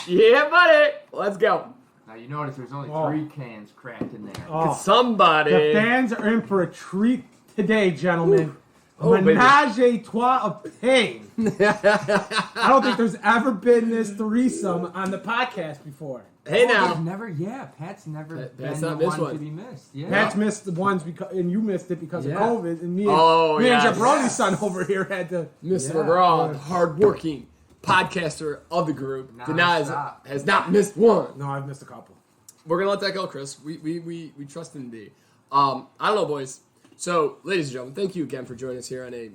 Yeah, buddy. Let's go. Now, you notice there's only 3 cans cracked in there. Oh. Somebody. The fans are in for a treat today, gentlemen. Oh, Menage a trois of pain. I don't think there's ever been this threesome on the podcast before. Hey, now. Pat's never Pat's been not the missed one one. to be missed. Yeah. Pat's missed the ones because, and you missed it because of Yeah. COVID, and me Oh, and yes. Jabroni's son over here had to. Mr. Yeah. McGraw, the hard-working podcaster of the group, Non-stop. has not missed one. No, I've missed a couple. We're gonna let that go, Chris. We trust in thee. I don't know, boys. So, ladies and gentlemen, thank you again for joining us here on a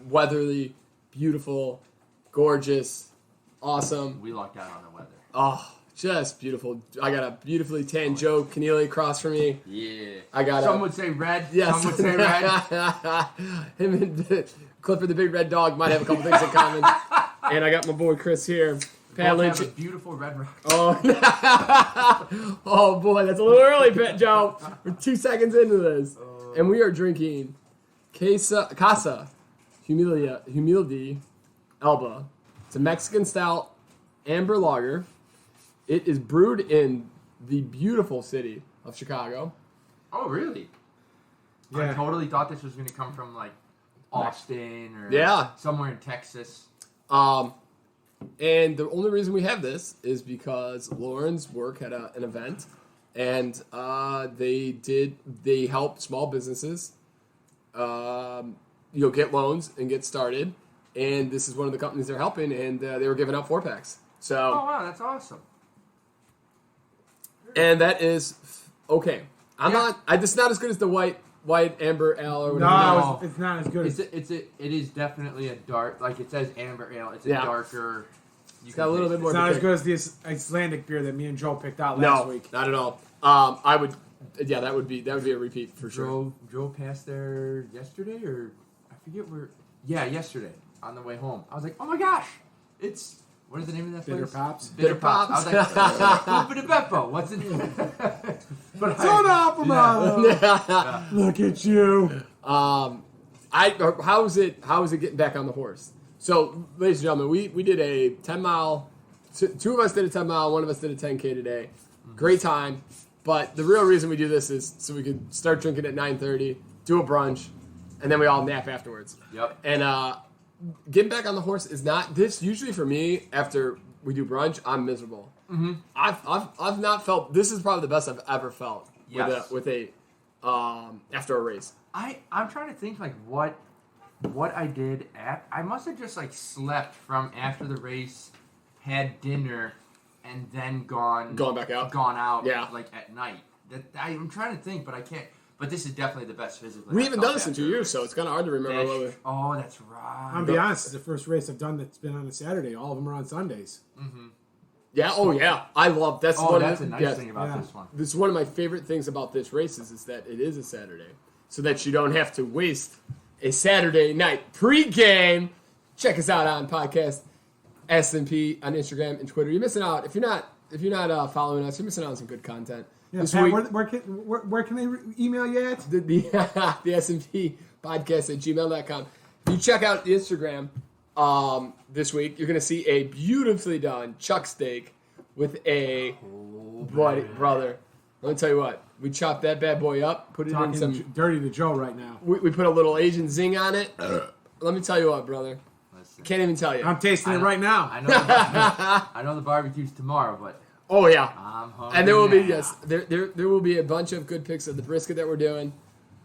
weatherly, beautiful, gorgeous, awesome. We lucked out on the weather. Oh, just beautiful. I got a beautifully tan Joe Keneally across from me. Yeah. I got Some would say red. Yes. Some would say red. Him and Clifford the Big Red Dog might have a couple things in common. And I got my boy Chris here. Pat Both Lynch. have a beautiful red rock. Oh. Oh boy, that's a little early, Pat Joe. We're 2 seconds into this. And we are drinking Casa Humilde Elba. It's a Mexican stout amber lager. It is brewed in the beautiful city of Chicago. Oh, really? Yeah. I totally thought this was going to come from, like, Austin or somewhere in Texas. And the only reason we have this is because Lauren's work had an event, and they helped small businesses, get loans and get started. And this is one of the companies they're helping, and they were giving out 4-packs. So, Oh, wow, that's awesome. and that is okay. It's not as good as the white amber ale or whatever. No, it's not as good as. It is definitely a dark, like it says amber ale. It's a darker. It's got a little bit more. It's not as good as this Icelandic beer that me and Joe picked out last week. Not at all. That would be a repeat for sure. Drove past there yesterday, or I forget where. Yeah, yesterday on the way home. I was like, oh my gosh, it's what is the name of that Bitter place? Pops. Bitter Pops. I was like, Bitter Beppo. What's it? Soda Opera. Look at you. How is it getting back on the horse? So, ladies and gentlemen, we did a 10-mile. Two of us did a 10-mile. One of us did a 10K today. Great time. But the real reason we do this is so we could start drinking at 9:30, do a brunch, and then we all nap afterwards. Yep. And getting back on the horse is not this. Usually for me, after we do brunch, I'm miserable. Mm-hmm. I've not felt. This is probably the best I've ever felt. Yes. With a after a race. I'm trying to think like what I did I must have just like slept from after the race, had dinner, and then gone back out. Gone out. Yeah. Like at night. I'm trying to think, but I can't. But this is definitely the best physically. We haven't done this in 2 years, so it's kind of hard to remember. Oh, that's right. I'll be honest, it's the first race I've done that's been on a Saturday. All of them are on Sundays. Mm-hmm. Yeah. Oh yeah. I love that's. That's a nice thing about this one. This is one of my favorite things about this race is that it is a Saturday, so that you don't have to waste a Saturday night pregame. Check us out on podcast S&P on Instagram and Twitter. You're missing out if you're not following us. You're missing out on some good content. Yeah, This Pat, week, where can they email you at? the S&P podcast at gmail.com. If you check out the Instagram this week, you're going to see a beautifully done chuck steak with a brother. Let me tell you what. We chopped that bad boy up, put it in some... dirty to Joe right now. We put a little Asian zing on it. Let me tell you what, brother. Listen, Can't even tell you. I'm tasting it right now. I know the barbecue's tomorrow, but... Oh, yeah. I'm hungry And there will be, now. yes, there will be a bunch of good pics of the brisket that we're doing.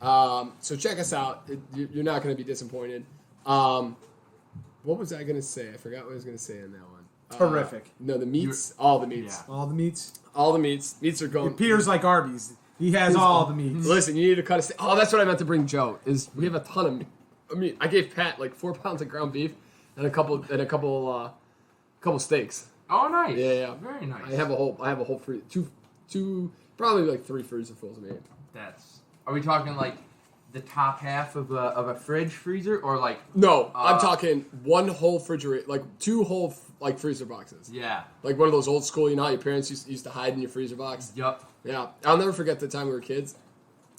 So check us out. You're not going to be disappointed. What was I going to say? I forgot what I was going to say on that one. Terrific. No, the meats. All the meats. Yeah. All the meats. All the meats. Meats are going. Peter's like Arby's. He has all the meats. Listen, you need to cut a steak. Oh, that's what I meant to bring Joe. Is we have a ton of meat. I gave Pat like 4 pounds of ground beef and a couple steaks. Oh, nice. Yeah. Very nice. I have a whole two probably like 3 freezer fulls of meat. Are we talking like the top half of a fridge freezer or like? No, I'm talking one whole refrigerator, like 2 whole like freezer boxes. Yeah. Like one of those old school, you know how your parents used to hide in your freezer box? Yup. Yeah. I'll never forget the time we were kids.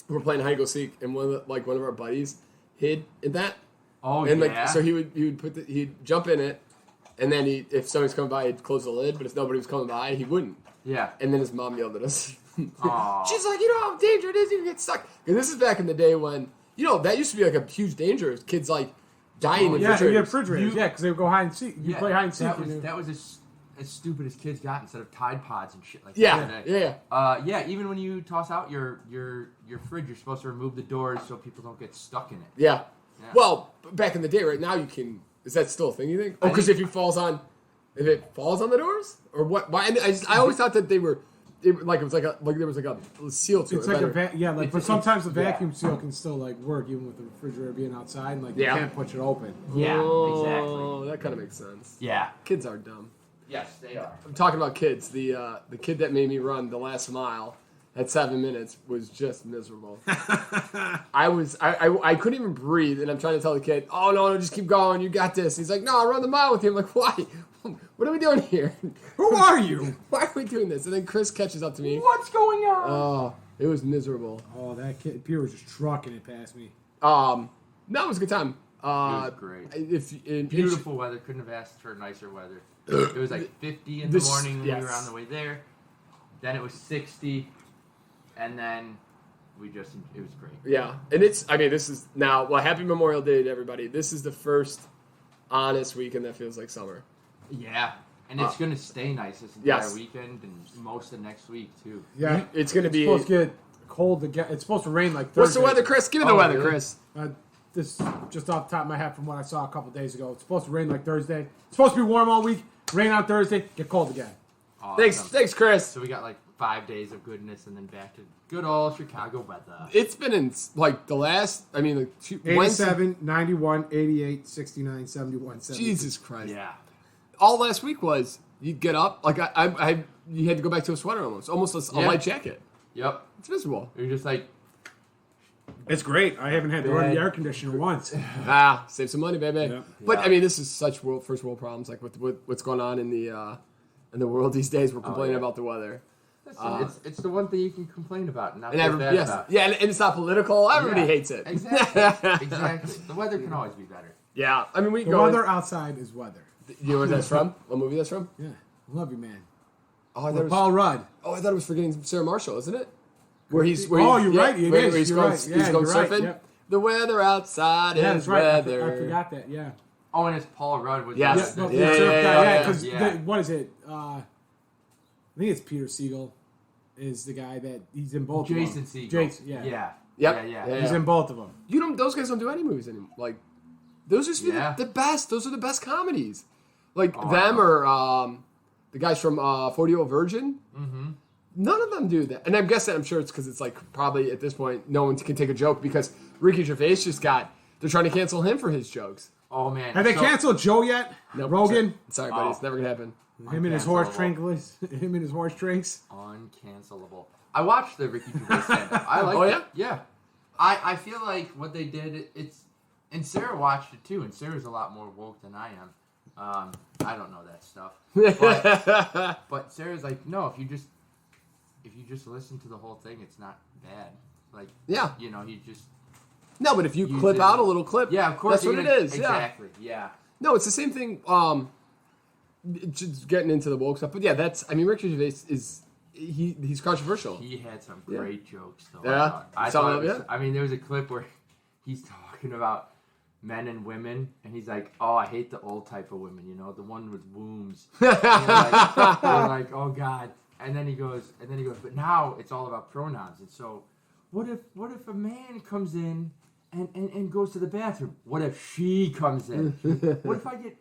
We were playing hide and go seek, and one of our buddies hid in that. Oh, and yeah. like so he'd jump in it, And then if somebody's coming by, he'd close the lid. But if nobody was coming by, he wouldn't. Yeah. And then his mom yelled at us. Aw. She's like, you know how dangerous it is, you get stuck. And this is back in the day when, that used to be like a huge danger. Kids like dying in Yeah, refrigerators. you have refrigerators. Yeah, because they would go hide and seek. You play hide and seek. That was as stupid as kids got instead of Tide Pods and shit like Yeah, that. Yeah. Even when you toss out your fridge, you're supposed to remove the doors so people don't get stuck in it. Yeah. Yeah. Well, back in the day, right now you can. Is that still a thing? You think? Oh, because if it falls on the doors, or what? Why? I always thought that they were. It was like there was like a seal to It's it. like but sometimes the vacuum seal can still like work even with the refrigerator being outside. And, like you can't push it open. Yeah, Oh, exactly. that kind of makes sense. Yeah. Kids are dumb. Yes, they are. I'm talking about kids. The kid that made me run the last mile at 7 minutes was just miserable. I couldn't even breathe, and I'm trying to tell the kid, "Oh no, just keep going. You got this." He's like, "No, I'll run the mile with you." I'm like, "Why? What are we doing here? Who are you? Why are we doing this?" And then Chris catches up to me. What's going on? Oh, it was miserable. Oh, that kid, Peter was just trucking it past me. No, it was a good time. It was great. Beautiful weather. Couldn't have asked for nicer weather. It was like 50 in the morning when we were on the way there. Then it was 60. And then it was great. Yeah. And this is now, happy Memorial Day to everybody. This is the first honest weekend that feels like summer. Yeah. And it's going to stay nice this entire weekend and most of next week, too. Yeah. It's going to be. Supposed to get cold again. It's supposed to rain like Thursday. What's the weather, Chris? Give me the weather, really? Chris. This just off the top of my head from what I saw a couple days ago. It's supposed to rain like Thursday. It's supposed to be warm all week. Rain on Thursday. Get cold again. Awesome. Thanks, Chris. So we got like 5 days of goodness and then back to good old Chicago weather. It's been in like the last, 87, 91, 88, 69, 71, 70. Jesus Christ. Yeah. All last week was you'd get up, like you had to go back to a sweater almost a light jacket. Yep. It's miserable. You're just like, It's great. I haven't had to run the air conditioner once. Save some money, baby. Yeah. But this is such first world problems, like with what's going on in the world these days. We're complaining about the weather. listen, it's the one thing you can complain about and not And feel bad about. yeah, and it's not political. Everybody Yeah, hates it. Exactly. The weather can always be better. Yeah, we The go. weather outside is weather. You know what that's from? What movie that's from? Yeah. Love you, man. Oh, I thought it was, Paul Rudd. I thought it was Forgetting Sarah Marshall, isn't it? Where he's You're right. It where is. he's You're going, right. he's Yeah, going you're right. surfing. Yep. The weather outside Yeah, is that's right. weather. I forgot that. Yeah. Oh, and it's Paul Rudd. Was Yes. the- Yeah, Yeah, because yeah. what is it? I think it's Peter Siegel is the guy that he's in both Jason of them. Segel. Jason, yeah. Yeah. Yep. Yeah. He's in both of them. Those guys don't do any movies anymore. Like, those used to be the best. Those are the best comedies. Like them or the guys from 40-Year-Old Virgin. Mm-hmm. None of them do that. And I'm sure it's because it's like probably at this point no one can take a joke because Ricky Gervais they're trying to cancel him for his jokes. Oh man. Have they canceled Joe yet? No, Rogan? Sorry, buddy. It's never going to happen. Him and his horse drinks. Him and his horse drinks. Uncancelable. I watched the Ricky Gervais stand-up. I like it. Yeah. I feel like what they did, and Sarah watched it too, and Sarah's a lot more woke than I am. I don't know that stuff. But Sarah's like, no, if you just listen to the whole thing, it's not bad. Like, you just... No, but if you clip out a little clip, yeah, of course. that's what it is. Exactly, yeah. No, it's the same thing. Just getting into the woke stuff, but yeah, Ricky Gervais he's controversial. He had some great jokes, though. Yeah? I thought it was, there was a clip where he's talking about men and women, and he's like, "Oh, I hate the old type of women, the one with wombs." And you're like, "Oh God!" And then he goes, "But now it's all about pronouns." And so, what if a man comes in and goes to the bathroom? What if she comes in? What if I get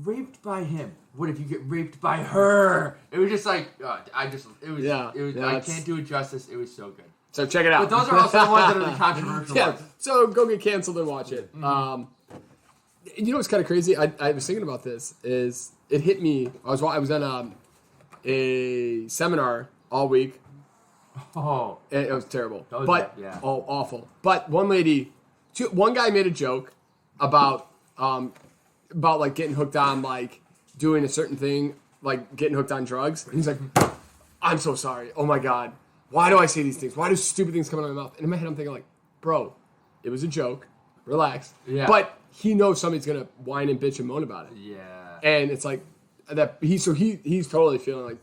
raped by him? What if you get raped by her? It was just like, I can't do it justice. It was so good. So check it out. But those are also the ones that are the controversial ones. So go get canceled and watch it. Mm-hmm. You know what's kind of crazy? I was thinking about this. Is it hit me? I was on a seminar all week. Oh, And it was terrible. Yeah. Oh, awful. But one guy made a joke about like getting hooked on like doing a certain thing, like getting hooked on drugs. And he's like, "I'm so sorry. Oh my God. Why do I say these things? Why do stupid things come out of my mouth?" And in my head, I'm thinking like, bro, it was a joke. relax. Yeah. But he knows somebody's gonna whine and bitch and moan about it. Yeah. And it's like that. He's totally feeling like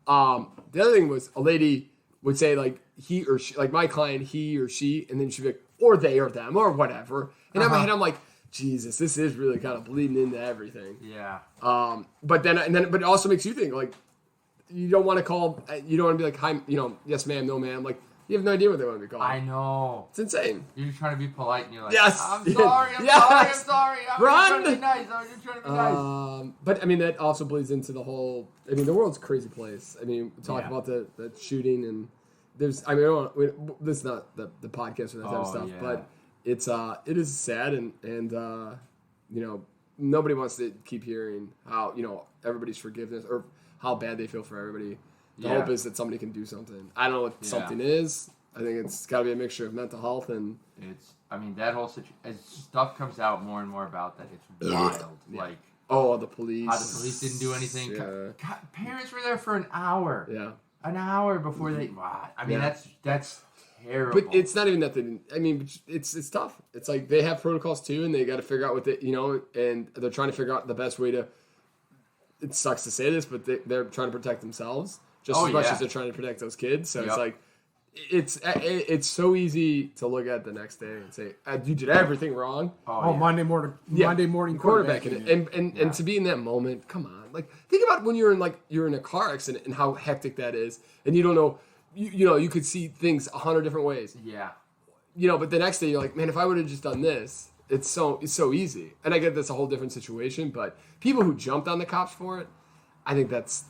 The other thing was a lady would say like he or she, like my client, he or she, and then she'd be like, or they or them or whatever. And in my head, I'm like, Jesus, this is really kind of bleeding into everything. Yeah. But it also makes you think like you don't want to be like, hi, yes ma'am, no ma'am. Like you have no idea what they want to be called. I know. It's insane. You're just trying to be polite, and you're like, Yes. I'm sorry, I'm Yes. sorry. I'm Run. just trying to be nice. I'm just trying to be nice. But I mean, that also bleeds into the whole. I mean, the world's a crazy place. I mean, we talk about the shooting and there's. I mean, this is not the podcast or that type of stuff, but it is sad and nobody wants to keep hearing how everybody's forgiveness or how bad they feel for everybody. The hope is that somebody can do something. I don't know what something is. I think it's got to be a mixture of mental health and. That whole situation. As stuff comes out more and more about that, it's wild. Yeah. Like. Oh, the police. How the police didn't do anything. Yeah. God, parents were there for an hour. Yeah. An hour before they. Wow. I mean, that's terrible. But it's not even that they didn't. I mean, it's tough. It's like they have protocols too, and they got to figure out what they, and they're trying to figure out the best way to. It sucks to say this, but they're trying to protect themselves just as much as they're trying to protect those kids. So it's like, it's so easy to look at the next day and say, you did everything wrong. Monday morning quarterbacking and to be in that moment, come on. Like think about when you're in a car accident and how hectic that is, and you don't know, you could see things 100 different ways. Yeah. But the next day you're like, man, if I would have just done this, it's so easy. And I get that's a whole different situation, but people who jumped on the cops for it, I think that's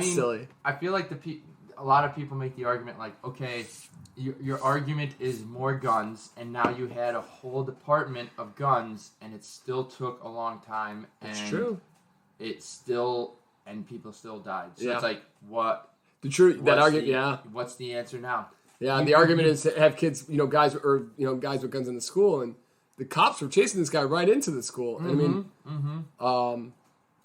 silly. I feel like a lot of people make the argument like, okay, your argument is more guns, and now you had a whole department of guns, and it still took a long time. And it's true. And people still died. So it's like, what? The truth, that argument, What's the answer now? Yeah, the argument is to have kids, guys with guns in the school, and the cops were chasing this guy right into the school.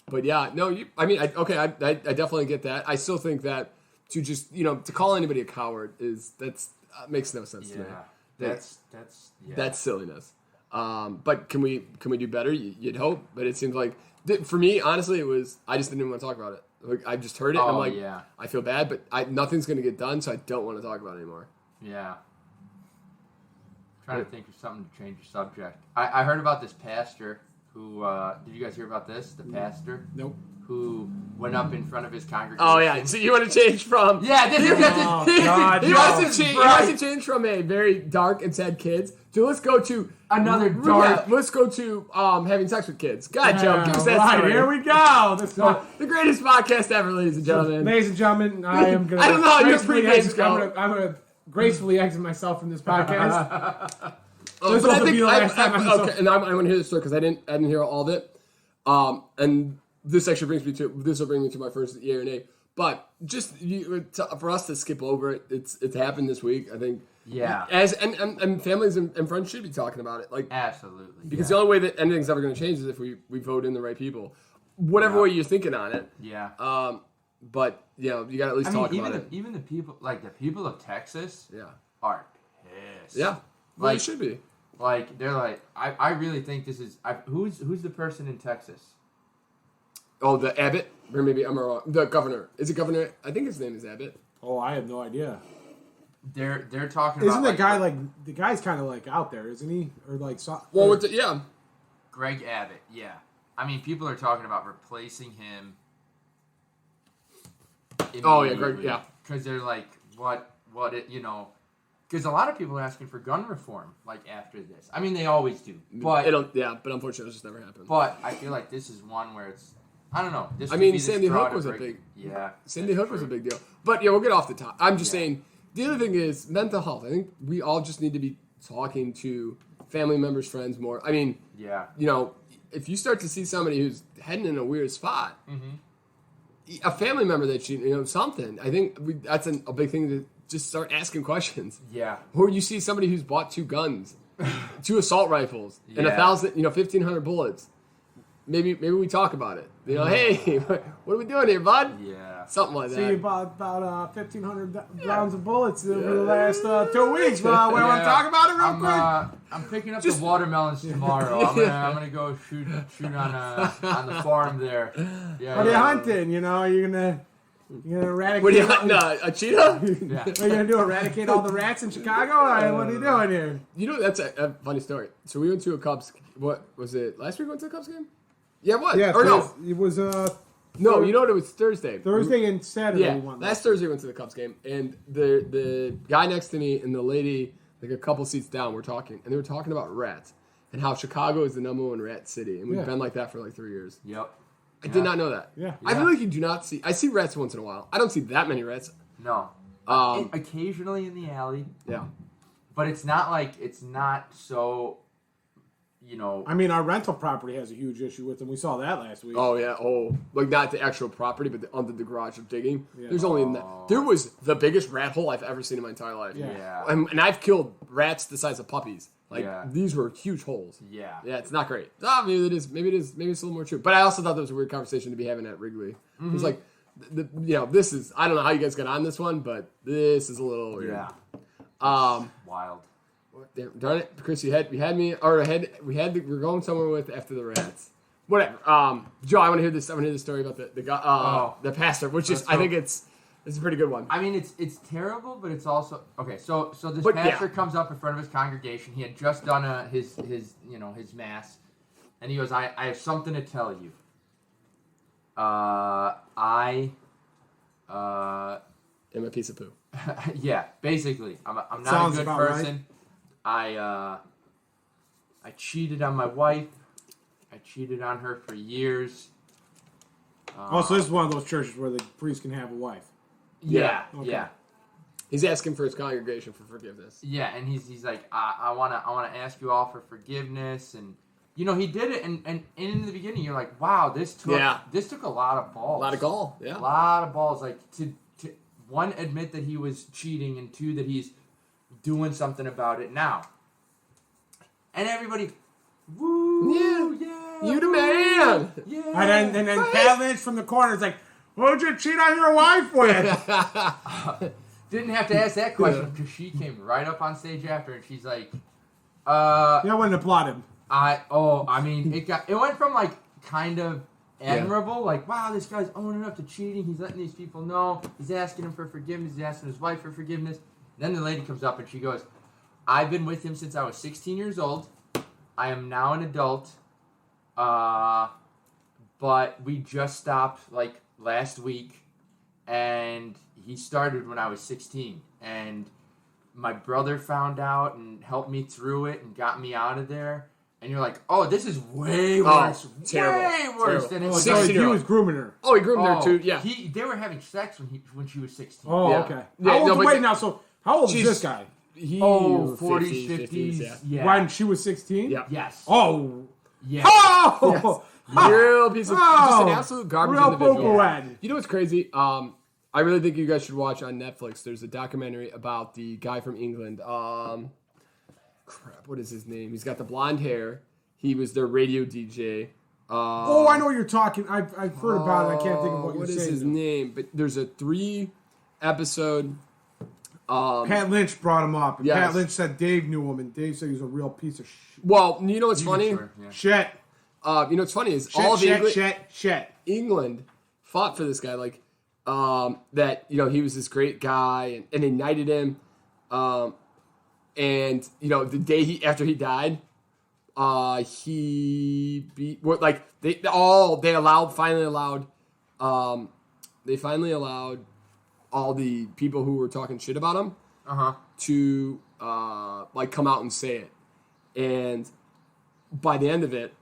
But yeah, no, I definitely get that. I still think that to just, to call anybody a coward makes no sense to me. That's silliness. But can we do better? You'd hope, but it seems like for me, honestly, I just didn't even want to talk about it. Like, I just heard it. And I'm like, I feel bad, but nothing's going to get done, so I don't want to talk about it anymore. Yeah. Trying to think of something to change the subject. I heard about this pastor who, did you guys hear about this? The pastor? Nope. Who went up in front of his congregation. Oh, yeah. So you want to change from... Yeah, he wants to change from a very dark and sad kids to let's go to... Another dark... let's go to having sex with kids. God, Joe, give us that story. Here we go. The greatest podcast ever, ladies and gentlemen. Ladies and gentlemen, I am going to... I don't know how your pregame go. I'm going to gracefully exit myself from this podcast. But I think... and I want to hear this story because I didn't hear all of it. And... This actually this will bring me to my first year and A. But just for us to skip over it, it's happened this week. I think. Yeah. And families and friends should be talking about it. Like absolutely. Because the only way that anything's ever going to change is if we vote in the right people, whatever way you're thinking on it. Yeah. But you got to at least talk about it. Even the people of Texas. Yeah. Are pissed. Yeah. Well, they should be. Like they're like, I really think this is who's the person in Texas. Oh, the Abbott? Or maybe I'm wrong. The governor. Is it Governor? I think his name is Abbott. Oh, I have no idea. They're talking about... Isn't the guy the guy's kind of like out there, isn't he? Or like... yeah. Greg Abbott, yeah. I mean, people are talking about replacing him. Oh, yeah, Greg, yeah. Because they're like, because a lot of people are asking for gun reform, like, after this. I mean, they always do. But but unfortunately, it just never happened. But I feel like this is one where it's... I don't know. Sandy Hook was a big... Yeah. Sandy Hook was a big deal. But, we'll get off the top. I'm just saying, the other thing is mental health. I think we all just need to be talking to family members, friends more. I mean, if you start to see somebody who's heading in a weird spot, a family member that something, I think that's a big thing to just start asking questions. Yeah. Or you see somebody who's bought 2 guns, 2 assault rifles, and 1,500 bullets. maybe we talk about it. You know, hey, what are we doing here, bud? Yeah. Something like See that. about 1,500 rounds of bullets over the last 2 weeks. We want to talk about it real quick. I'm picking up the watermelons tomorrow. I'm gonna go shoot on the farm there. Yeah. What are you hunting? You know, you're gonna eradicate. What are you hunting? A cheetah? Yeah. Are you gonna do eradicate all the rats in Chicago? Or what are you doing here? You know, that's a funny story. So we went to a Cubs. What was it? Last week we went to a Cubs game. Yeah, what? Yeah, or no? it was No, you know what? It was Thursday. Thursday and Saturday. Yeah, we won last Thursday we went to the Cubs game, and the guy next to me and the lady, like a couple seats down, were talking, and they were talking about rats and how Chicago is the #1 rat city, and we've been like that for like 3 years. Yep. I did not know that. Yeah. I feel like you do not see. I see rats once in a while. I don't see that many rats. No. Occasionally in the alley, Yeah. but it's not so. You know. I mean, our rental property has a huge issue with them. We saw that last week. Oh yeah. Oh, like not the actual property, but under the garage of digging. Yeah. There's only there was the biggest rat hole I've ever seen in my entire life. Yeah. And I've killed rats the size of puppies. Like Yeah. these were huge holes. Yeah. Yeah, it's not great. Maybe it is. Maybe it's a little more true. But I also thought that was a weird conversation to be having at Wrigley. It was like, this is. I don't know how you guys got on this one, but this is a little weird. Yeah. Wild. Damn, darn it, Chris, we had me, or we're going somewhere with after the rats. Whatever. Joe, I want to hear this. I want to hear the story about the guy, the pastor, which is I think it's a pretty good one. I mean, it's terrible, but it's also okay. So this But, pastor yeah. comes up in front of his congregation. He had just done his mass, and he goes, "I have something to tell you. I am a piece of poo." yeah, basically, I'm not Sounds a good about person. I cheated on my wife. I cheated on her for years. So this is one of those churches where the priest can have a wife. Yeah, Okay. yeah. He's asking for his congregation for forgiveness. Yeah, and he's like, I wanna ask you all for forgiveness, and you know he did it, and in the beginning you're like, wow, this took a lot of balls, A lot of gall. Yeah. a lot of balls, like to one, admit that he was cheating, and two, that he's doing something about it now, and everybody, woo, yeah, You the man. yeah, And then Pat Lynch from the corner is like, who'd you cheat on your wife with? Didn't have to ask that question because she came right up on stage after, and she's like, I wouldn't applaud him. I mean, it went from like kind of admirable, like wow, this guy's owning up to cheating. He's letting these people know. He's asking him for forgiveness. He's asking his wife for forgiveness. Then the lady comes up and she goes, "I've been with him since I was 16 years old. I am now an adult. But we just stopped like last week, and he started when I was 16, and my brother found out and helped me through it and got me out of there." And you're like, oh, this is way worse. Terrible. Way worse than it was. So he 16-year-old. was grooming her. Oh, he groomed her too. Yeah. They were having sex when she was 16. Oh, Yeah. okay. Yeah, How old? no, but- Wait, now, so how old is She's- this guy? He 40s, 50s. 50s, Yeah. When she was 16? Yeah. Yes. Oh. Yeah. Oh! Real piece of just an absolute garbage Real individual. poo-poo-head. You know what's crazy? I really think you guys should watch on Netflix. There's a documentary about the guy from England. Crap, what is his name? He's got the blonde hair. He was their radio DJ. Oh, I know what you're talking. I've heard about it. I can't think of what you're saying. What is his name? But there's a 3-episode. Pat Lynch brought him up. And Yes. Pat Lynch said Dave knew him, and Dave said he was a real piece of Well, you know what's funny? Sure, yeah. shit. You know what's funny is all of Shit. England fought for this guy, like that. You know, he was this great guy, and they knighted him. And you know, the day after he died, he finally allowed all the people who were talking shit about him to come out and say it. And by the end of it,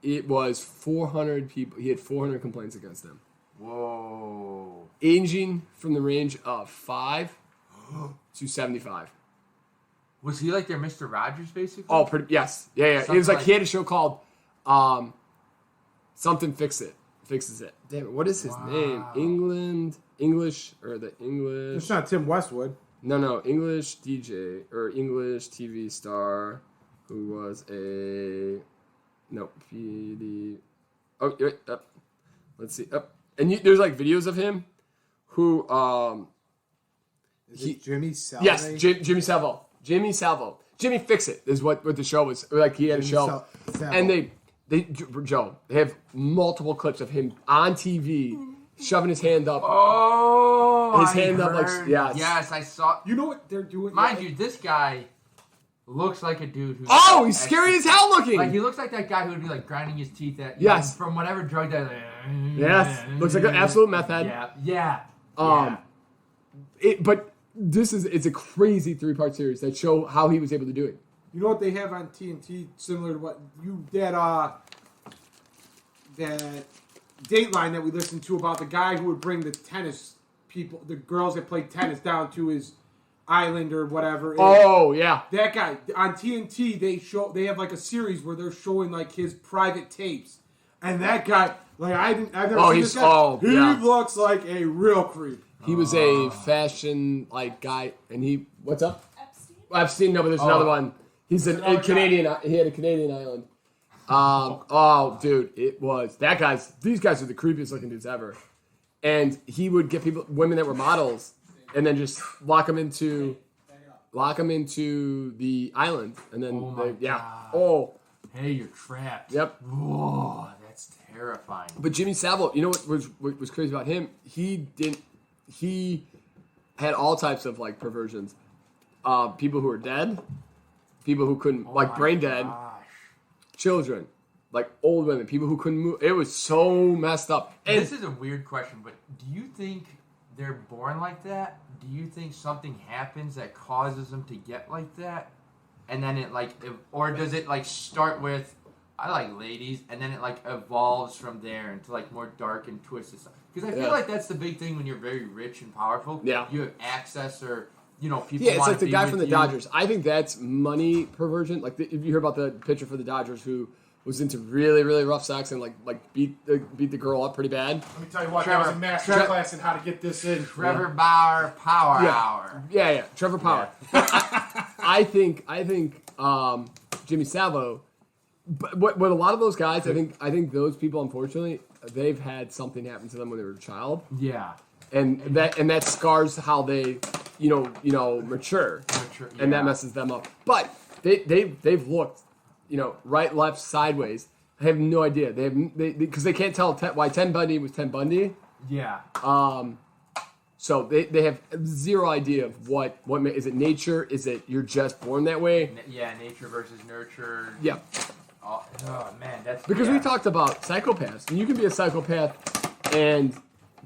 it was 400 people. He had 400 complaints against him. Whoa. Aging from the range of 5 to 75. Was he like their Mr. Rogers, basically? Oh, yes. Yeah. He was Something he had a show called Something Fixes It. Damn it, what is his name? English. It's not Tim Westwood. No, English DJ or English TV star who was Oh, let's see. And there's like videos of him who Is it Jimmy Savile? Yes, Jimmy Savile. Jimmy Savile. Jimmy Fix It is what the show was. Like he had a show. And they have multiple clips of him on TV shoving his hand up. Oh, his hand up like yes. Yes, I saw. You know what they're doing? Mind you, this guy looks like a dude who. Oh, he's scary as hell looking. Like he looks like that guy who would be like grinding his teeth at. Yes. From whatever drug that. Yes. Looks like an absolute meth head. Yeah. But it's a crazy 3-part series that show how he was able to do it. You know what they have on TNT, similar to what that Dateline that we listened to about the guy who would bring the tennis people, the girls that play tennis, down to his island or whatever. Oh yeah, that guy on TNT. They have like a series where they're showing like his private tapes, and that guy, like I've never seen this guy. He looks like a real creep. He was a fashion like guy, and what's up? Epstein. No, but there's another one. He's a Canadian. Guy. He had a Canadian island. Dude, it was that guy's. These guys are the creepiest looking dudes ever, and he would get women that were models, and then just lock them into the island, and then God. Hey, you're trapped. Yep. Whoa, that's terrifying. But Jimmy Savile, you know what was crazy about him? He had all types of like perversions. People who were dead, people who couldn't, brain dead, children, like old women, people who couldn't move. It was so messed up. And this is a weird question, but do you think they're born like that? Do you think something happens that causes them to get like that? And then or does it like start with, I like ladies, and then it like evolves from there into like more dark and twisted stuff? Because I feel like that's the big thing when you're very rich and powerful. Yeah. You have access or, people yeah, it's like the guy from the Dodgers. I think that's money perversion. Like if you hear about the pitcher for the Dodgers who was into really, really rough sex and like beat the girl up pretty bad. Let me tell you what, that was a master class in how to get this in. Trevor Bauer Power Hour. Yeah, Trevor Power. Yeah. I think Jimmy Savile. But what a lot of those guys, I think those people, unfortunately, they've had something happen to them when they were a child. Yeah. And that scars how they, mature. And that messes them up. But they've looked, right, left, sideways. I have no idea. Because they can't tell why Ted Bundy was Ted Bundy. Yeah. So they have zero idea of what is it nature? Is it you're just born that way? Yeah, nature versus nurture. Yeah. Oh man, that's because we talked about psychopaths, and you can be a psychopath and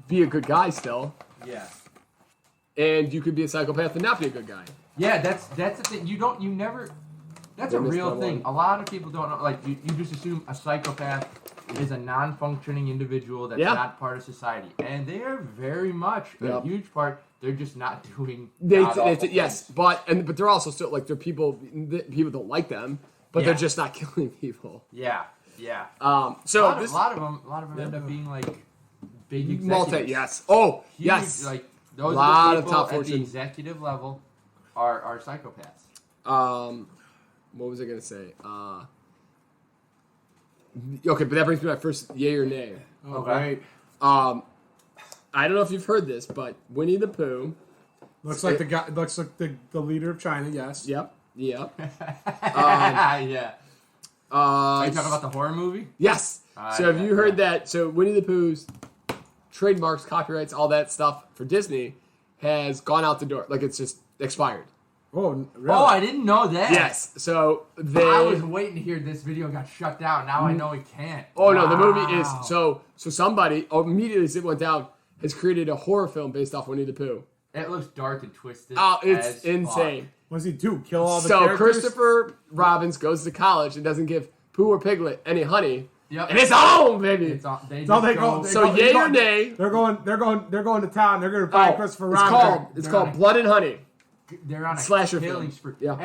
be a good guy still. Yeah. And you could be a psychopath and not be a good guy. Yeah, that's the thing. You never. That's a real thing. A lot of people don't know. Like you just assume a psychopath is a non-functioning individual that's not part of society, and they are very much a huge part. They're just not doing. Yes, but they're also still like they're people don't like them. But they're just not killing people. Yeah. So a lot of them end up being like big executives. Yes. Oh, huge, yes. Like those lot are the people of top at the executive level are psychopaths. What was I gonna say? Okay, but that brings me to my first yay or nay. Okay. I don't know if you've heard this, but Winnie the Pooh looks like the guy. Looks like the leader of China. Yes. Yep. Yeah. Are you talking about the horror movie? Yes. So have you heard that? So Winnie the Pooh's trademarks, copyrights, all that stuff for Disney has gone out the door. Like it's just expired. Oh, really? Oh, I didn't know that. Yes. So I was waiting to hear this video got shut down. Now I know it can't. Oh no, the movie is so somebody immediately as it went down has created a horror film based off Winnie the Pooh. It looks dark and twisted. Oh, it's insane. What does he do? Kill all the characters? So Christopher Robbins goes to college and doesn't give Pooh or Piglet any honey. Yep. And it's on, baby. Yay or nay? They're going to town. They're going to find Christopher Robbins. It's called Blood and Honey. They're on a slasher killing film. spree. Yeah.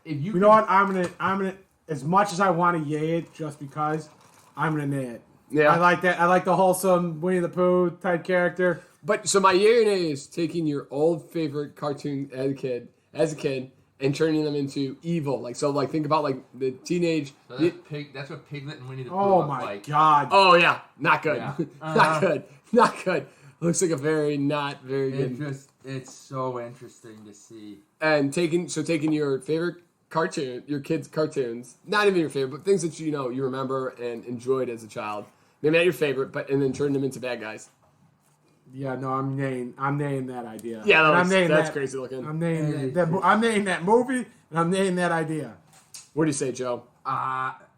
If you know what? I'm gonna as much as I want to yay it, just because I'm gonna nay it. Yeah. I like that. I like the wholesome Winnie the Pooh type character. But so my yay or nay is taking your old favorite cartoon as a kid and turning them into evil. Like so, like think about like the teenage. So that's what Piglet and Winnie the Pooh Oh look like. God! Oh yeah, not good. Yeah. Not good. Not good. Looks like a not very good. It's so interesting to see. And taking your favorite cartoon, your kids' cartoons, not even your favorite, but things that you remember and enjoyed as a child. Maybe not your favorite, and then turning them into bad guys. Yeah, no, I'm naming that idea. Yeah, that's crazy looking. I'm naming that movie, and I'm naming that idea. What do you say, Joe?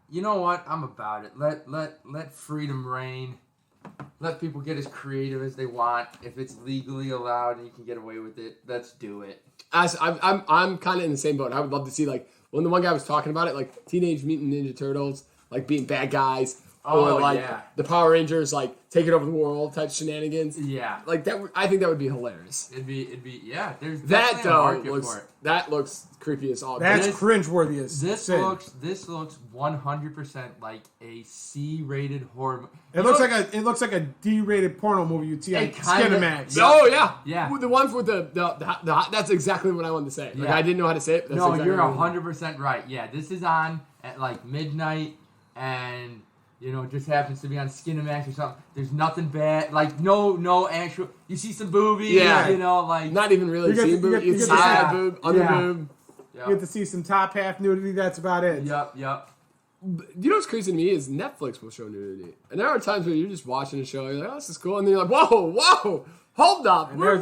You know what? I'm about it. Let freedom reign. Let people get as creative as they want. If it's legally allowed and you can get away with it, let's do it. I'm kind of in the same boat. I would love to see like when the one guy was talking about it, like Teenage Mutant Ninja Turtles, like being bad guys, or like the Power Rangers, like taking over the world type shenanigans. Yeah, like that. I think that would be hilarious. It'd be yeah. There's that though. A market for it. That looks creepy as all. That's cringeworthy as this sin. This looks 100% like a C-rated horror. It looks like a D-rated porno movie you'd see on Skinamax. Oh yeah, yeah. The one with the that's exactly what I wanted to say. Like I didn't know how to say it. But that's exactly you're 100% right. Yeah, this is on at like midnight, and it just happens to be on Skinamax or something. There's nothing bad. Like no actual. You see some boobies. Yeah. Like not even really seeing boob. You see side boob, under boob. Yep. You get to see some top half nudity. That's about it. Yep. You know what's crazy to me is Netflix will show nudity, and there are times where you're just watching a show, you're like, "Oh, this is cool," and then you're like, "Whoa, hold up, let's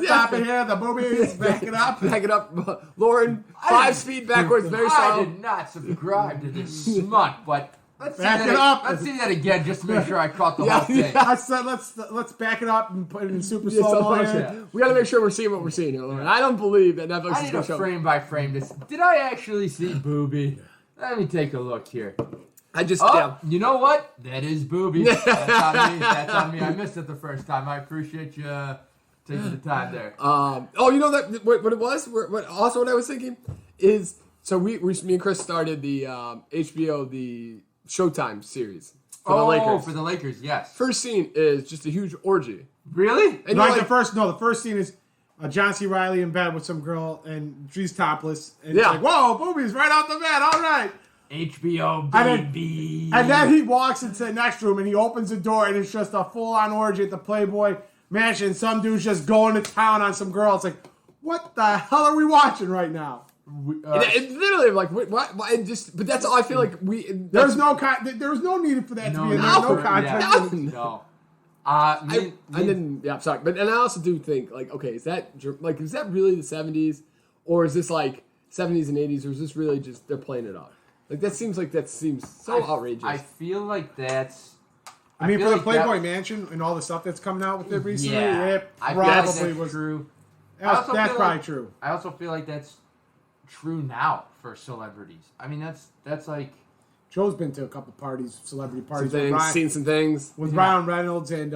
stop it here. The boobies, back it up, back it up, Lauren, 5 speed backwards, very slow." I did not subscribe to this smut, but. Let's see that again, just to make sure I caught the whole thing. Let's back it up and put it in super slow motion. We got to make sure we're seeing what we're seeing here, Lauren. I don't believe that Netflix is going to show frame by frame this. Did I actually see booby? Let me take a look here. You know what? That is booby. That's on me. I missed it the first time. I appreciate you taking the time there. You know that what it was? What I was thinking is so me and Chris started the HBO the Showtime series for the Lakers. For the Lakers, yes. First scene is just a huge orgy. Really? And the first scene is John C. Reilly in bed with some girl, and she's topless. And it's like, whoa, boobies right off the bat. All right. HBO baby. And then he walks into the next room, and he opens the door, and it's just a full-on orgy at the Playboy Mansion. Some dude's just going to town on some girl. It's like, what the hell are we watching right now? It's literally like what? But that's all I feel like There's no need for that to be in there. No context. No. I didn't. Yeah, sorry, but I also do think like, okay, is that really the 70s, or is this like 70s and 80s, or is this really just they're playing it up? Like that seems so outrageous. I feel like that's. For the Playboy Mansion and all the stuff that's coming out with it recently, it probably was true. That's probably true. I also feel like that's true now for celebrities. I mean, that's like. Joe's been to a couple parties, celebrity parties. Seen some things with Ryan Reynolds and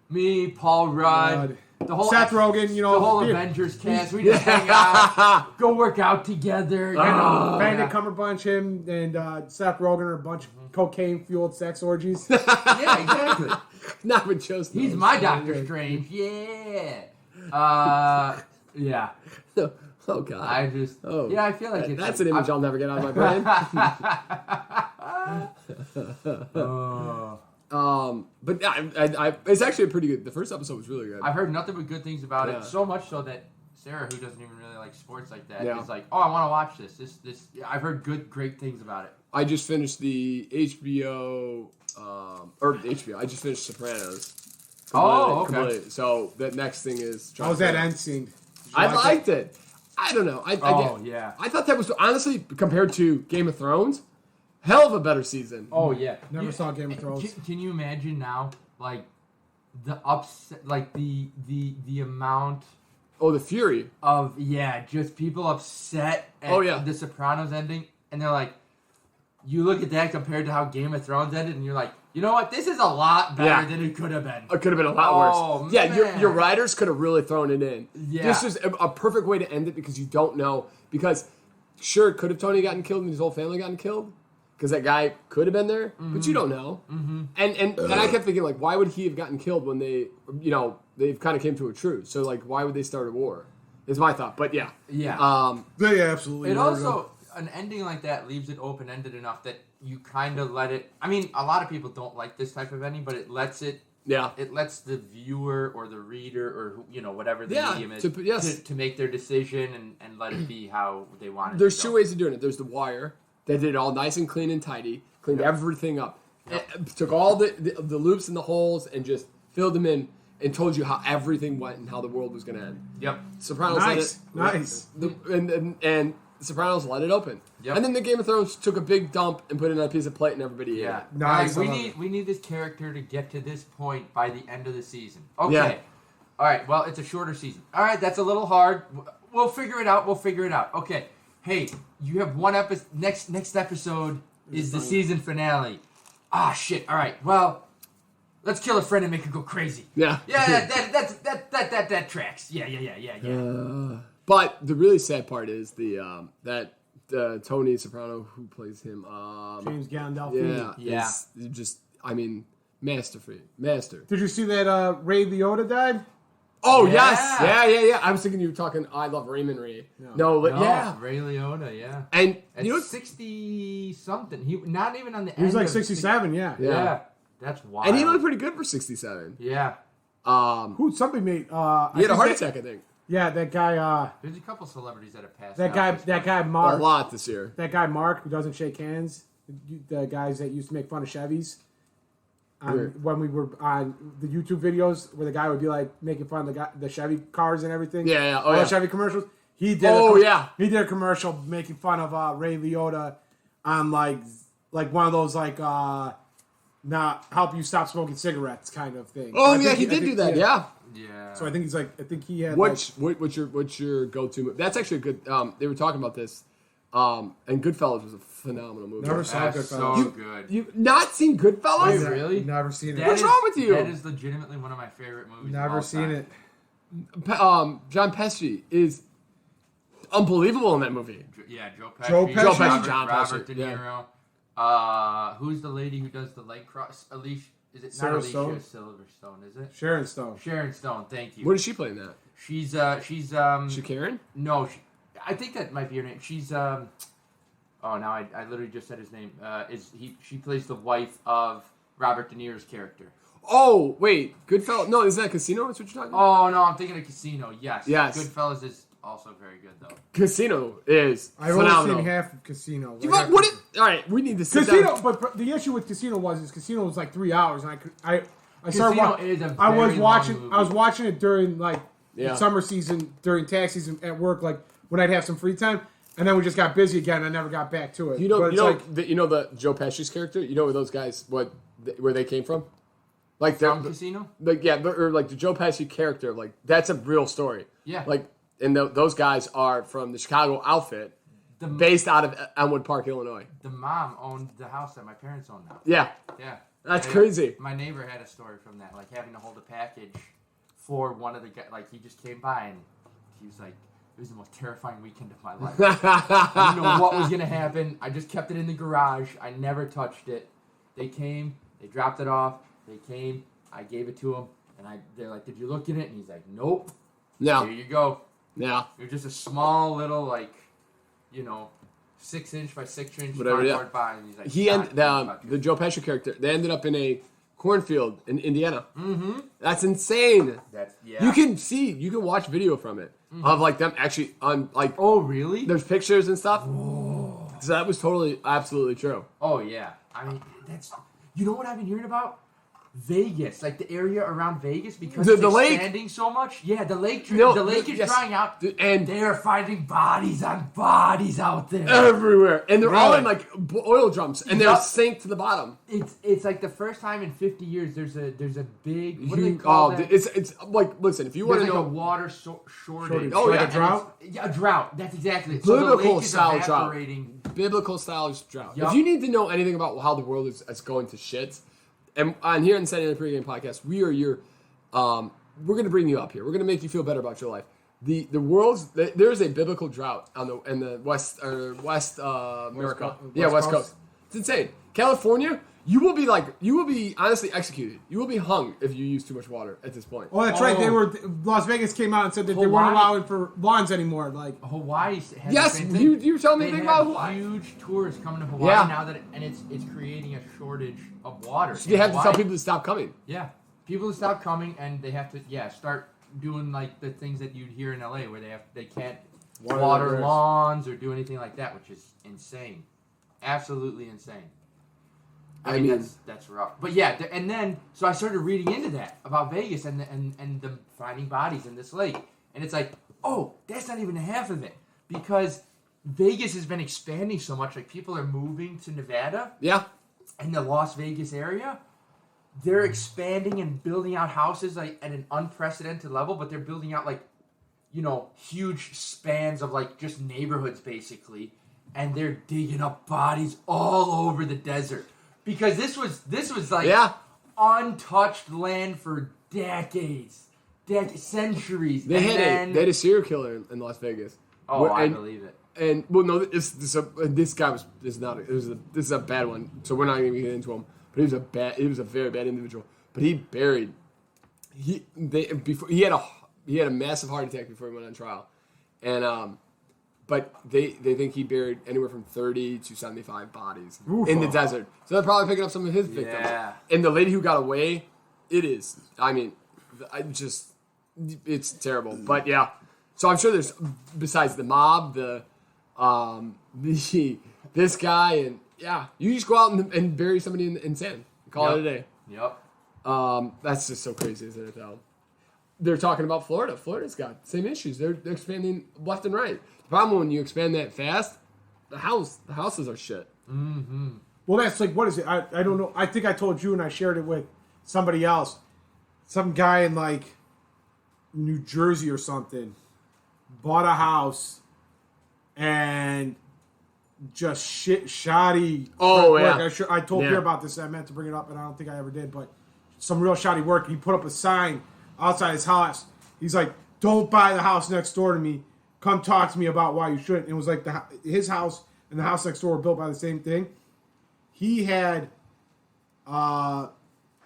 me, Paul Rudd, the whole Seth Rogen. The whole Avengers cast. We just hang out, go work out together. Benedict Cumberbatch, him, and Seth Rogen are a bunch of cocaine-fueled sex orgies. Yeah, exactly. Not with Joe's. He's my Doctor Strange. Yeah. Yeah. Oh God! I feel like that's an image I'll never get out of my brain. But it's actually a pretty good. The first episode was really good. I've heard nothing but good things about it. So much so that Sarah, who doesn't even really like sports like that, is like, "Oh, I want to watch this." This I've heard great things about it. I just finished the HBO. I just finished Sopranos. Okay. So that next thing is. How was that end scene? I liked it. I don't know. I thought that was honestly compared to Game of Thrones, hell of a better season. Oh yeah, never saw Game of Thrones. Can you imagine now, like the upset, like the amount. Oh, the fury of just people upset at the Sopranos ending, and they're like, you look at that compared to how Game of Thrones ended, and you're like, you know what? This is a lot better than it could have been. It could have been a lot worse. Yeah, your writers could have really thrown it in. Yeah. This is a perfect way to end it because you don't know. Because, sure, could have Tony gotten killed and his whole family gotten killed? Because that guy could have been there, but you don't know. Mm-hmm. And I kept thinking, why would he have gotten killed when they kind of came to a truce? So, why would they start a war? Is my thought, but yeah. They absolutely. It also an ending like that leaves it open ended enough that you kind of let it. I mean, a lot of people don't like this type of ending, but it lets it. Yeah. It lets the viewer or the reader or whatever the medium is to make their decision and let it be how they want it. There's two ways of doing it. There's The Wire. They did it all nice and clean and tidy, cleaned everything up, took all the loops and the holes and just filled them in and told you how everything went and how the world was going to end. Yep. Sopranos nice. And Sopranos let it open. Yep. And then the Game of Thrones took a big dump and put it on a piece of plate and everybody ate it. Nice. We need this character to get to this point by the end of the season. Okay. Yeah. All right. Well, it's a shorter season. All right. That's a little hard. We'll figure it out. Okay. Hey, you have one episode. Next episode is the season finale. Ah, shit. All right. Well, let's kill a friend and make her go crazy. Yeah. Yeah. That tracks. Yeah. But the really sad part is that Tony Soprano, who plays him, James Gandolfini. Yeah. Just, I mean, master. Did you see that Ray Liotta died? Oh, yes. Yeah. I was thinking you were talking I Love Raymond Ray. No, Ray Liotta, yeah. And you know, 60-something. He not even on the end. He was like 67, yeah. That's wild. And he looked pretty good for 67. Yeah. Somebody made... he had a heart attack, I think. Yeah, that guy... There's a couple celebrities that have passed that guy Mark... A lot this year. That guy Mark, who doesn't shake hands. The guys that used to make fun of Chevys. When we were on the YouTube videos where the guy would be like making fun of the Chevy cars and everything. Yeah. The Chevy commercials. He did he did a commercial making fun of Ray Liotta on like one of those not help you stop smoking cigarettes kind of thing. Oh he did do that. Yeah. So I think he had what's your go-to movie? That's actually a good they were talking about this. And Goodfellas was a phenomenal movie. Never saw Goodfellas. So good. You've not seen Goodfellas? Wait, really? Never seen it. What's wrong with you? That is legitimately one of my favorite movies. Never seen it. John Pesci is unbelievable in that movie. Joe Pesci. Robert De Yeah. Niro. Who's the lady who does the leg cross? Alicia. Is it Sarah not Alicia Stone? Silverstone? Is it? Sharon Stone. Sharon Stone. Thank you. What does she play in that? She's She Karen? No, I think that might be her name. She's now I literally just said his name. She plays the wife of Robert De Niro's character. Oh, wait. Goodfellas. No, isn't that Casino? That's what you're talking about? Oh, no, I'm thinking of Casino. Yes. Goodfellas is also very good, though. Casino is phenomenal. I've only seen half of Casino. All right, we need to sit Casino, down. but the issue with Casino was like 3 hours, and I started Casino watching. is a I was very watching. long movie. I was watching it during the summer season, during tax season at work, like when I'd have some free time, and then we just got busy again. I never got back to it. You know the Joe Pesci's character. You know where those guys where they came from? Like from Casino? Or like the Joe Pesci character. Like that's a real story. Yeah. Like and those guys are from the Chicago outfit, based out of Elmwood Park, Illinois. The mom owned the house that my parents own now. Yeah. Yeah. That's crazy. My neighbor had a story from that, like having to hold a package for one of the guys. Like he just came by and he was like, it was the most terrifying weekend of my life. I didn't know what was going to happen. I just kept it in the garage. I never touched it. They came. They dropped it off. They came. I gave it to them. And they're like, did you look at it? And he's like, nope. No. Here you go. Yeah. You're just a small little, 6-inch by 6-inch cardboard box. And he's like, the Joe Pesci character, they ended up in a cornfield in Indiana. Mm-hmm. That's insane. You can watch video from it of them actually on Oh, really? There's pictures and stuff. Whoa. So that was absolutely true. Oh yeah. I mean, you know what I've been hearing about? Vegas, like the area around Vegas, because it's expanding so much. Yeah, the lake is drying out, and they are finding bodies on bodies out there everywhere, and they're all in oil drums, and they're sank to the bottom. It's like the first time in 50 years. There's a big. What do they call that? It's like, listen, if you want to know a water shortage. Oh yeah, a drought. A drought. That's exactly it. Biblical so style drought. Biblical style drought. Yep. If you need to know anything about how the world is going to shit. And on here in the Saturday Night Pregame podcast, we are we're going to bring you up here. We're going to make you feel better about your life. There's a biblical drought in the West America. West Coast. insane. California, you will be honestly executed. You will be hung if you use too much water at this point. Oh, that's right. Las Vegas came out and said that they weren't allowing for lawns anymore. Like Hawaii. Yes, you were telling me anything about Hawaii. Huge tourists coming to Hawaii now and it's creating a shortage of water. So they have to tell people to stop coming. Yeah, people to stop coming, and they have to start doing like the things that you'd hear in LA where they can't water lawns or do anything like that, which is insane, absolutely insane. I mean that's rough. But yeah, and then so I started reading into that about Vegas and the finding bodies in this lake, and it's like, oh, that's not even half of it, because Vegas has been expanding so much. Like people are moving to Nevada, in the Las Vegas area. They're expanding and building out houses like at an unprecedented level, but they're building out like, huge spans of like just neighborhoods basically, and they're digging up bodies all over the desert. Because this was like untouched land for decades, centuries. They had a serial killer in Las Vegas. Oh, I believe it. And well, no, this guy was this is a bad one. So we're not even gonna get into him. But he was a very bad individual. But he had a massive heart attack before he went on trial, and but they think he buried anywhere from 30 to 75 bodies in the desert. So they're probably picking up some of his victims. Yeah. And the lady who got away, it's terrible. But yeah, so I'm sure there's, besides the mob, this guy, and you just go out and bury somebody in sand and call it a day. Yep. That's just so crazy, isn't it, though? They're talking about Florida. Florida's got the same issues. They're expanding left and right. The problem when you expand that fast, the houses are shit. Mm-hmm. Well, that's like, what is it? I don't know. I think I told you and I shared it with somebody else. Some guy in like New Jersey or something bought a house and just shoddy. Oh, yeah. Work. I told Pierre about this. I meant to bring it up, and I don't think I ever did. But some real shoddy work. He put up a sign outside his house. He's like, "Don't buy the house next door to me. Come talk to me about why you shouldn't." And it was like his house and the house next door were built by the same thing. He had,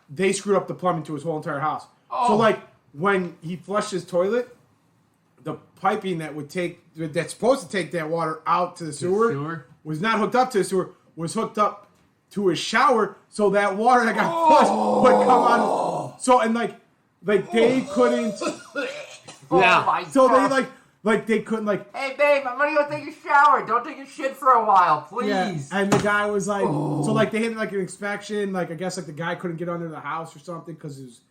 they screwed up the plumbing to his whole entire house. Oh. So like when he flushed his toilet, the piping that's supposed to take that water out to the sewer was not hooked up to the sewer, was hooked up to his shower, so that water that got flushed would come on. So and like they couldn't. My so God. they like they couldn't like. Hey babe, I'm gonna go take a shower. Don't take a shit for a while, please. Yeah. And the guy was like, so like they had like an inspection. Like I guess like the guy couldn't get under the house or something because it was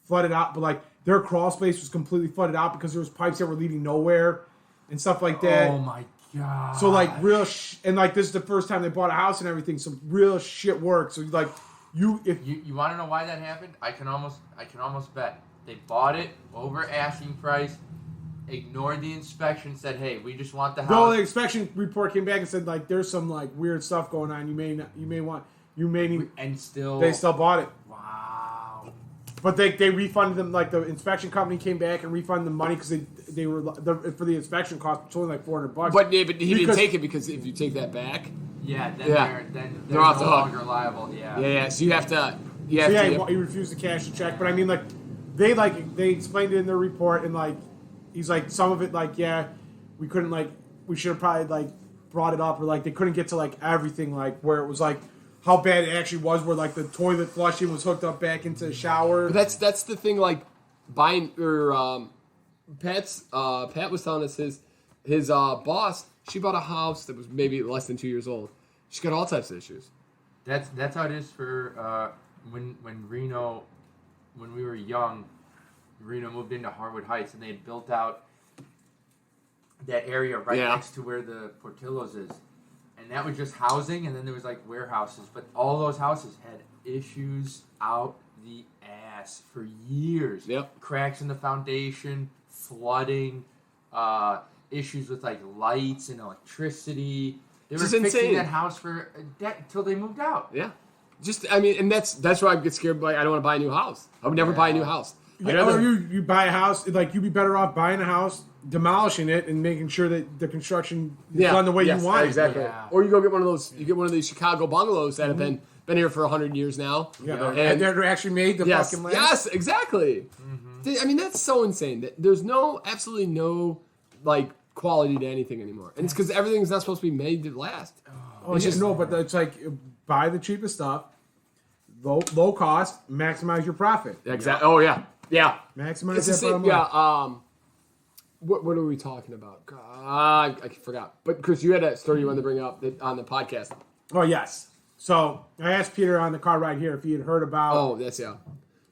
flooded out. But like their crawl space was completely flooded out because there was pipes that were leading nowhere and stuff like that. Oh my God. So like real and like this is the first time they bought a house and everything. So real shit work. So like you want to know why that happened? I can almost bet they bought it over asking price. Ignored the inspection, said, "Hey, we just want the house." No, the inspection report came back and said like there's some like weird stuff going on. You may need, and still they still bought it. Wow. But they refunded them. Like the inspection company came back and refunded them money because they were for the inspection cost. It's only like $400. But he didn't take it because if you take that back, they're no longer liable. Yeah. So you have to. He refused to cash the check. But I mean, like they explained it in their report and like. He's like, some of it, like, we couldn't, like, we should have probably, like, brought it up, or, like, they couldn't get to, like, everything, like, where it was, like, how bad it actually was, where, like, the toilet flushing was hooked up back into the shower. But that's the thing, like, buying, or, Pat was telling us his boss, she bought a house that was maybe less than 2 years old. She's got all types of issues. That's how it is for, when Reno, when we were young, Reno moved into Harwood Heights, and they had built out that area right next to where the Portillo's is. And that was just housing, and then there was, like, warehouses. But all those houses had issues out the ass for years. Yep. Cracks in the foundation, flooding, issues with, like, lights and electricity. They were fixing that house for till they moved out. Yeah. And that's why I get scared. Like, I don't want to buy a new house. I would never buy a new house. Or you buy a house, like you'd be better off buying a house, demolishing it, and making sure that the construction is done the way you want exactly. it. Yeah. Or you go get one of those. You get one of these Chicago bungalows that have been here for 100 years now. Yeah, and they're actually made the fucking land. Yes, exactly. I mean, that's so insane. There's absolutely no like quality to anything anymore, and it's because everything's not supposed to be made to last. Oh, it's just no, but it's like buy the cheapest stuff, low cost, maximize your profit. Exactly. Oh yeah. Maximize It's that the same. bottom line. What are we talking about? I forgot. But Chris, you had a story you wanted to bring up on the podcast. Oh yes. So I asked Peter on the car ride here if he had heard about. Oh, that's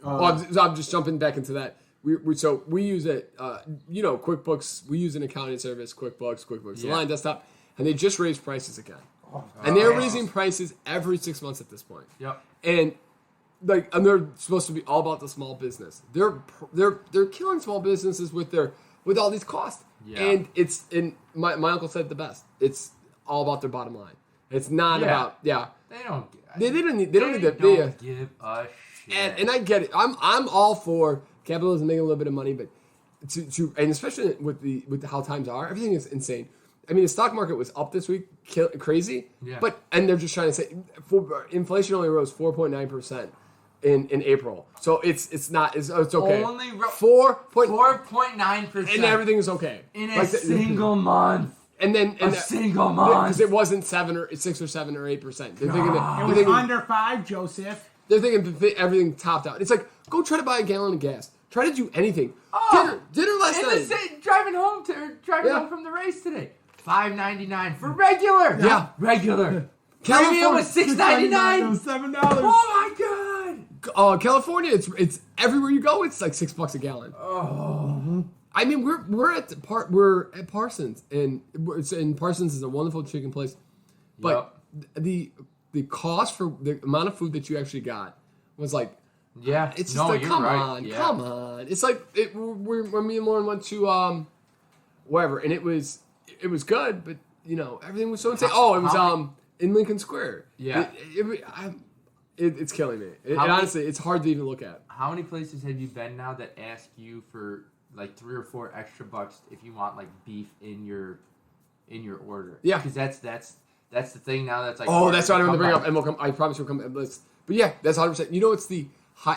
I'm just jumping back into that. We use it. QuickBooks. We use an accounting service, QuickBooks, Line Desktop, and they just raised prices again. And they're raising prices every 6 months at this point. Yep. And they're supposed to be all about the small business. They're killing small businesses with all these costs. Yeah. And my uncle said it the best. It's all about their bottom line. It's not about They don't. They don't need to give a shit. And I get it. I'm all for capitalism making a little bit of money, but and especially with how times are, everything is insane. I mean, the stock market was up this week, crazy. Yeah. And they're just trying to say inflation only rose 4.9% in April, so it's okay. Only 4.9%, and everything is okay in a single month. And then a single month, because it wasn't 6 or 7 or 8%. They're thinking it was under 5, Joseph. They're thinking everything topped out. It's like go try to buy a gallon of gas. Try to do anything. Dinner last night. Driving home from the race today. $5.99 for regular. Yeah, regular. Premium was $6.99. It was $7. Oh my god. California, it's everywhere you go. It's like $6 a gallon. Oh. I mean, we're at Parsons, and Parsons is a wonderful chicken place, but the cost for the amount of food that you actually got was like, it's just like come on. It's like me and Lauren went to wherever, and it was good, but everything was so insane. It was in Lincoln Square. Yeah, it's killing me. Honestly, it's hard to even look at. How many places have you been now that ask you for like $3 or $4 extra bucks if you want like beef in your order? Yeah, because that's the thing now. That's like that's what I'm going to bring up, and we'll come. I promise we'll come. But yeah, that's 100%. It's the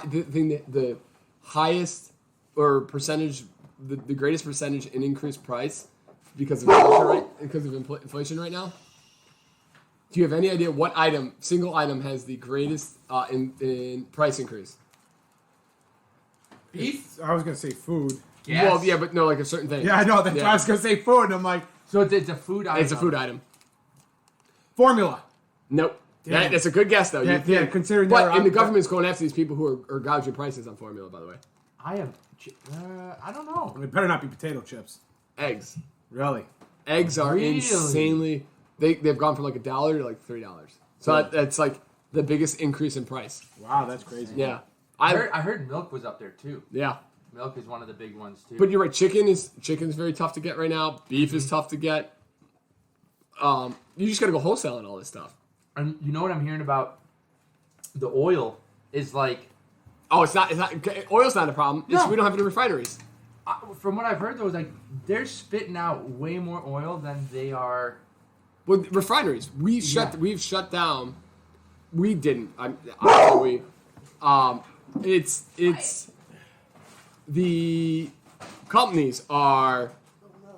thing that the highest or percentage, the greatest percentage in increased price because of inflation right now. Do you have any idea what single item has the greatest in price increase? Beef? I was going to say food. Yes. Well, yeah, but no, like a certain thing. Yeah, I know. That's why I was going to say food, and I'm like... So it's a food item. It's a food item. Formula. Nope. That's a good guess, though. Yeah, considering and the government's going after these people who are gouging prices on formula, by the way. I don't know. It better not be potato chips. Eggs. Really? Eggs are insanely... They've gone from like $1 to like $3. So that's like the biggest increase in price. Wow, that's crazy. Yeah. I heard milk was up there too. Yeah. Milk is one of the big ones too. But you're right, chicken's very tough to get right now. Beef is tough to get. You just gotta go wholesale on all this stuff. And you know what I'm hearing about? The oil is like... It's not oil's not a problem. No. We don't have any refineries. From what I've heard though, is like they're spitting out way more oil than they are... Well, refineries. We've shut down. We didn't. It's the companies are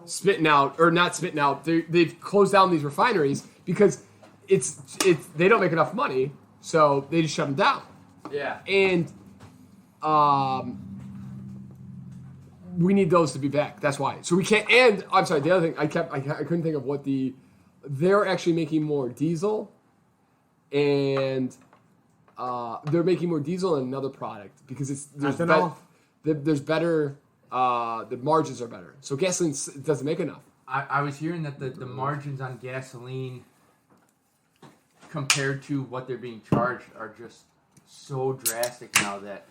spitting out, or not spitting out. They've closed down these refineries because they don't make enough money, so they just shut them down. Yeah. And we need those to be back. That's why. So we can't. And I'm sorry. The other thing I couldn't think of what they're actually making more diesel, and they're making more diesel in another product because there's better. The margins are better. So gasoline doesn't make enough. I was hearing that the margins on gasoline compared to what they're being charged are just so drastic now that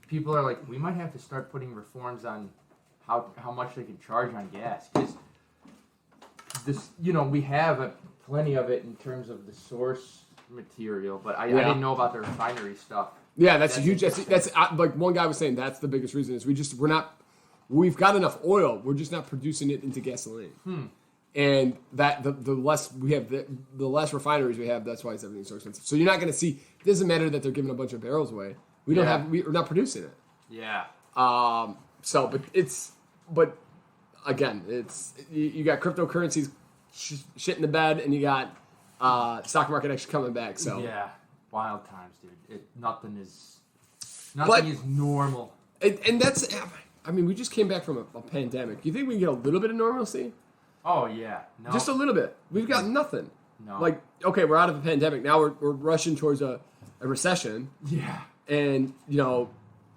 people are like, we might have to start putting reforms on how much they can charge on gas, because this, we have plenty of it in terms of the source, material, but I didn't know about the refinery stuff. Yeah, that's a huge. That's like one guy was saying. That's the biggest reason is we've got enough oil. We're just not producing it into gasoline. And that the less we have, the less refineries we have. That's why everything's so expensive. So you're not going to see. It doesn't matter that they're giving a bunch of barrels away. We're not producing it. Yeah. So, but again, you got cryptocurrencies shit in the bed, and you got stock market actually coming back. So yeah, wild times, dude. Nothing is normal. And that's, I mean, we just came back from a pandemic. You think we can get a little bit of normalcy? Oh yeah, no. Just a little bit. We've got nothing. No. Like, okay, we're out of a pandemic. Now we're rushing towards a recession. Yeah. And,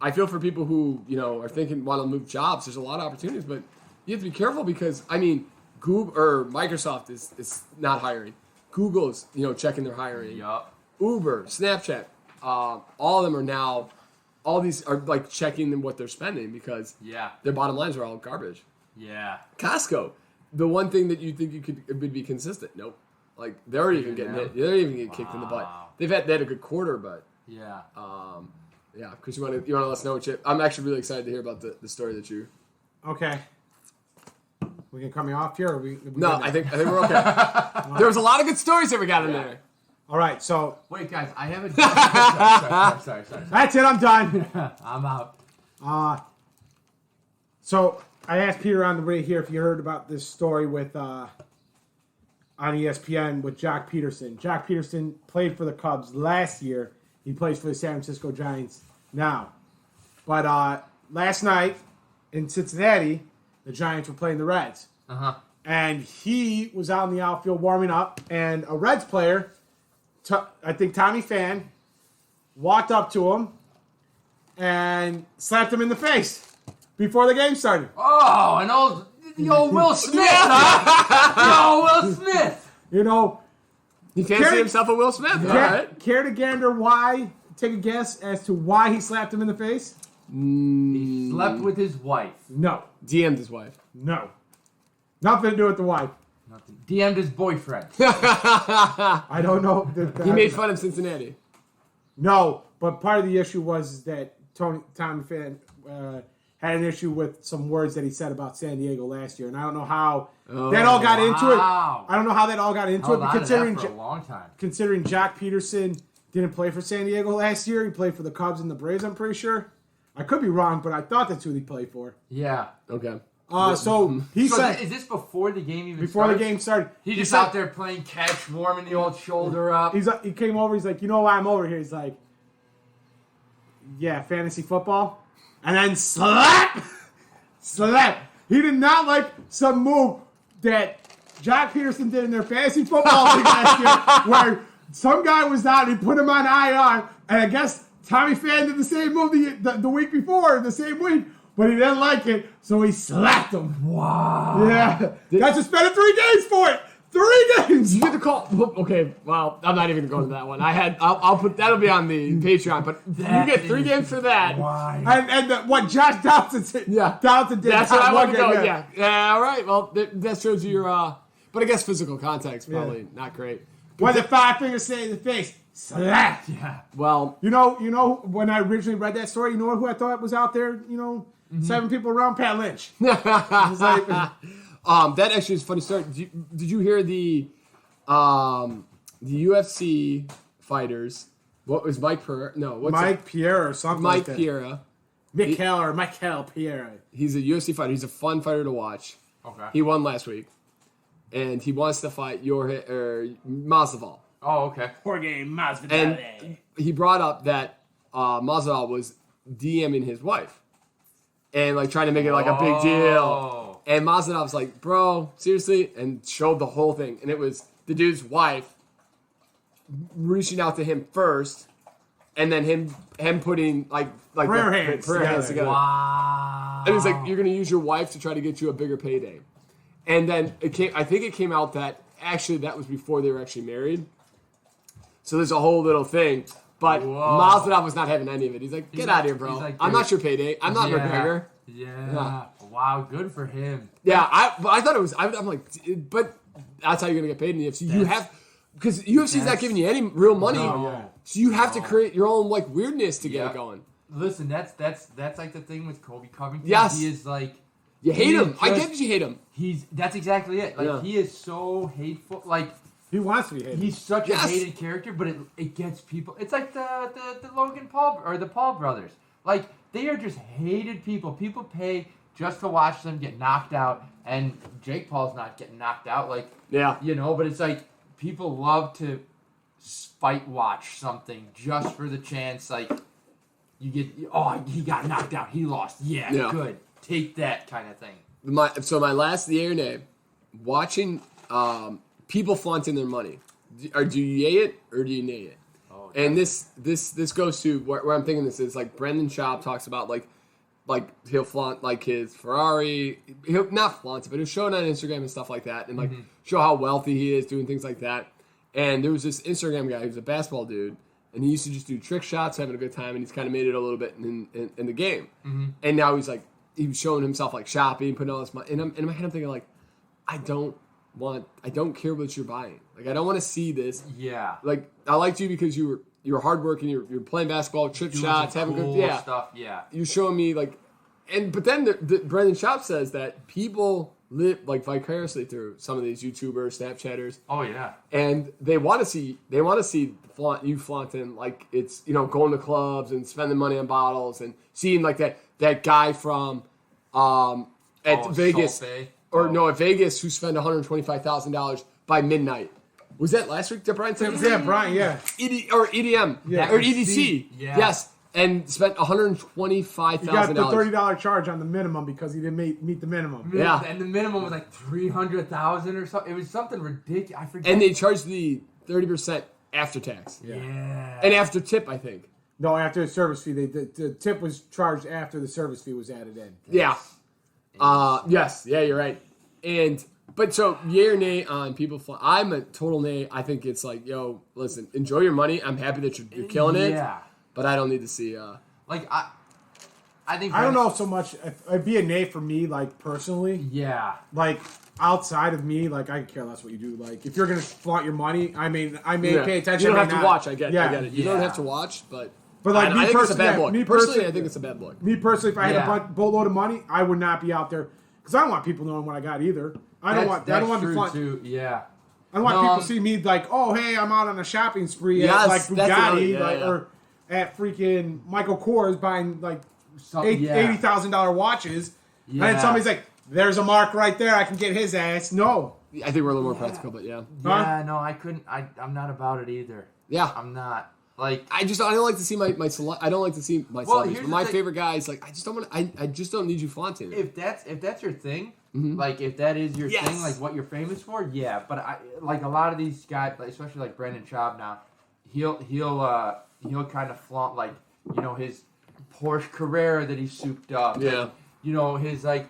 I feel for people who, are thinking, want to move jobs. There's a lot of opportunities, but you have to be careful because, I mean, Google or Microsoft is not hiring. Google's, checking their hiring. Yup. Uber, Snapchat, all of them are now, all these are like checking what they're spending because their bottom lines are all garbage. Yeah. Costco, the one thing that you think would be consistent. Nope. Like they're even getting hit. They're even getting kicked in the butt. They had a good quarter, but yeah. Chris, you want to let us know what I'm actually really excited to hear about the story that you. Okay. We can cut me off here. Or we no, I think we're okay. There was a lot of good stories that we got in there. All right, so wait, guys, I have a. sorry. That's it. I'm done. I'm out. So I asked Peter on the way here if you heard about this story with on ESPN with Jock Peterson. Jock Peterson played for the Cubs last year. He plays for the San Francisco Giants now. But last night in Cincinnati, the Giants were playing the Reds. And he was out in the outfield warming up, and a Reds player, I think Tommy Pham, walked up to him and slapped him in the face before the game started. Oh, the old Will Smith, huh? The old Will Smith. He fancy himself a Will Smith. All right. Care to gander why? Take a guess as to why he slapped him in the face? He slept with his wife. No. DM'd his wife. No. Nothing to do with the wife. Nothing. DM'd his boyfriend. I don't know. He made fun of Cincinnati. No, but part of the issue was that Tommy Pham had an issue with some words that he said about San Diego last year, and I don't know how that all got into it. I don't know how that all got into it. Considering for a long time. Considering Jock Peterson didn't play for San Diego last year, he played for the Cubs and the Braves. I'm pretty sure. I could be wrong, but I thought that's who he played for. Yeah. Okay. So he said, is this before the game even before started? the game started? He's just out there playing catch, warming the old shoulder up. He came over. He's like, you know why I'm over here? He's like, yeah, fantasy football. And then slap. He did not like some move that Jock Peterson did in their fantasy football league last year, where some guy was out and he put him on IR, and I guess Tommy Pham did the same move the week before, the same week, but he didn't like it, so he slapped him. Wow. Yeah. Got suspended 3 games for it. 3 games. You get the call. Okay, well, I'm not even going to that one. I'll put that'll be on the Patreon, but you get 3 games for that. Why? And what Josh Donaldson did. Yeah. Donaldson did. That's what I want to go. Yeah. All right. Well, that shows you your. But I guess physical contact's probably not great. When the 5 fingers say in the face, slap. Yeah. Well, you know, when I originally read that story, you know who I thought was out there? 7 people around Pat Lynch. It's like, that actually is a funny story. Did you hear the UFC fighters? What was Mike Pereira? No, what's Mike Pierre or something. Mike like Pereira. Michael Pierre. He's a UFC fighter. He's a fun fighter to watch. Okay. He won last week, and he wants to fight Masvidal. Oh, okay. Jorge Masvidal. And he brought up that Masvidal was DMing his wife, and like trying to make it like a big deal. And Masvidal was like, "Bro, seriously," and showed the whole thing, and it was the dude's wife reaching out to him first, and then him putting like prayer hands together. Wow. And he's like, "You're gonna use your wife to try to get you a bigger payday," and then I think it came out that actually that was before they were actually married. So there's a whole little thing, but Masvidal was not having any of it. He's like, "Get out of here, bro! Like, I'm not your payday. I'm not McGregor." Yeah. Wow. Good for him. Yeah. But I thought it was. I'm like, but that's how you're gonna get paid in the UFC. because UFC's not giving you any real money, so you have to create your own like weirdness to get it going. Listen, that's like the thing with Kobe Covington. Yes, he is like you hate him. I get that you hate him. That's exactly it. Like he is so hateful. Like he wants to be hated. He's such a hated character, but it gets people. It's like the Logan Paul or the Paul brothers. Like they are just hated people. People pay just to watch them get knocked out, and Jake Paul's not getting knocked out. Like but it's like people love to fight watch something just for the chance. Like you get he got knocked out, he lost. Yeah. Good. Take that kind of thing. My last yay or nay, watching people flaunting their money. Do you yay it or do you nay it? Oh, and this goes to where I'm thinking this is like Brendan Schaub talks about like he'll flaunt like his Ferrari. He'll not flaunt it, but he'll show it on Instagram and stuff like that, and like show how wealthy he is doing things like that. And there was this Instagram guy who's a basketball dude, and he used to just do trick shots, having a good time, and he's kind of made it a little bit in the game. And now he's like was showing himself like shopping, putting all this money. And in my head I'm thinking like, I don't care what you're buying. Like I don't want to see this. Yeah. Like I liked you because you were hardworking. You're playing basketball, trick shots, having cool good stuff. Yeah. You're showing me like, but then Brendan Schaub says that people live like vicariously through some of these YouTubers, Snapchatters. Oh yeah. And they want to see you flaunting like it's going to clubs and spending money on bottles and seeing like that guy from at Vegas. At Vegas, who spent $125,000 by midnight. Was that last week that Brian said? Yeah, Brian, yeah. EDM. Yeah. Or EDC. Yeah. Yes. And spent $125,000. He got the $30 charge on the minimum because he didn't meet the minimum. Yeah. And the minimum was like $300,000 or something. It was something ridiculous. I forget. And they charged the 30% after tax. Yeah. And after tip, I think. No, after the service fee. The tip was charged after the service fee was added in. Yeah. Yes. Yeah, you're right. But so, yay or nay on people I'm a total nay. I think it's like, yo, listen, enjoy your money. I'm happy that you're killing it. Yeah. But I don't need to see. I think I don't know so much. It'd be a nay for me, like personally. Yeah. Like outside of me, like I could care less what you do. Like if you're gonna flaunt your money, I mean, I may pay attention. You don't have to watch. I get it. You don't have to watch, but like I think it's a bad look. Me personally, I think it's a bad look. Me personally, if I had a boatload of money, I would not be out there because I don't want people knowing what I got either. I don't want to flaunt. Too. Yeah. I don't want people to see me like, oh hey, I'm out on a shopping spree at like Bugatti, or at freaking Michael Kors buying like $80,000 watches, and then somebody's like, "There's a mark right there. I can get his ass." No, I think we're a little more practical, but no, I couldn't. I'm not about it either. Yeah, I'm not. Like I don't like to see my celebrities. But my favorite guys, like I just don't need you flaunting it. If that's your thing, like if that is your thing, like what you're famous for, yeah. But I like a lot of these guys, like, especially like Brendan Schaub now, he'll kind of flaunt like his Porsche Carrera that he souped up. Yeah. And, his like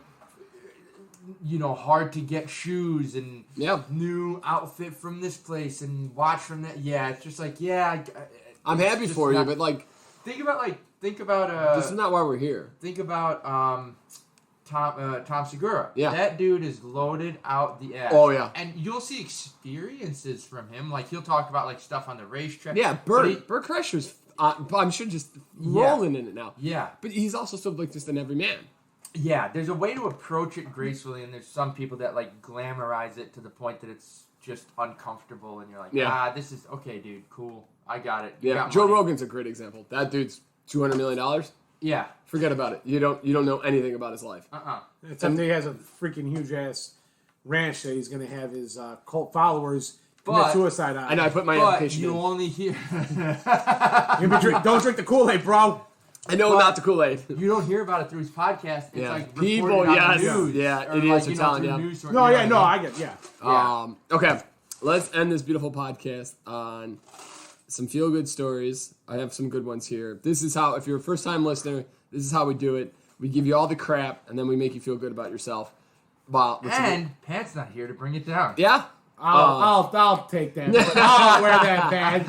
hard to get shoes and new outfit from this place and watch from that. Yeah, it's just like I'm happy for you, but like think about this is not why we're here. Think about Tom Segura. Yeah. That dude is loaded out the ass. Oh yeah. And you'll see experiences from him. Like he'll talk about like stuff on the racetrack. Yeah, Bert Kreischer's I'm sure just rolling in it now. Yeah. But he's also still like just an everyman. Yeah, there's a way to approach it gracefully, and there's some people that like glamorize it to the point that it's just uncomfortable, and you're like, this is okay, dude, cool, I got it. You got Joe Rogan's a great example. That dude's $200 million. Yeah, forget about it. You don't know anything about his life. Except he has a freaking huge ass ranch that he's gonna have his cult followers commit suicide on. I know. I put my application. You only hear. Don't drink the Kool-Aid, bro. I know not the Kool-Aid. You don't hear about it through his podcast. It's like people, on the news. Idiots are telling you. I get, Okay, let's end this beautiful podcast on some feel-good stories. I have some good ones here. This is how, if you're a first-time listener, this is how we do it. We give you all the crap, and then we make you feel good about yourself. And Pat's not here to bring it down. Yeah. I'll take that. I'll wear that badge.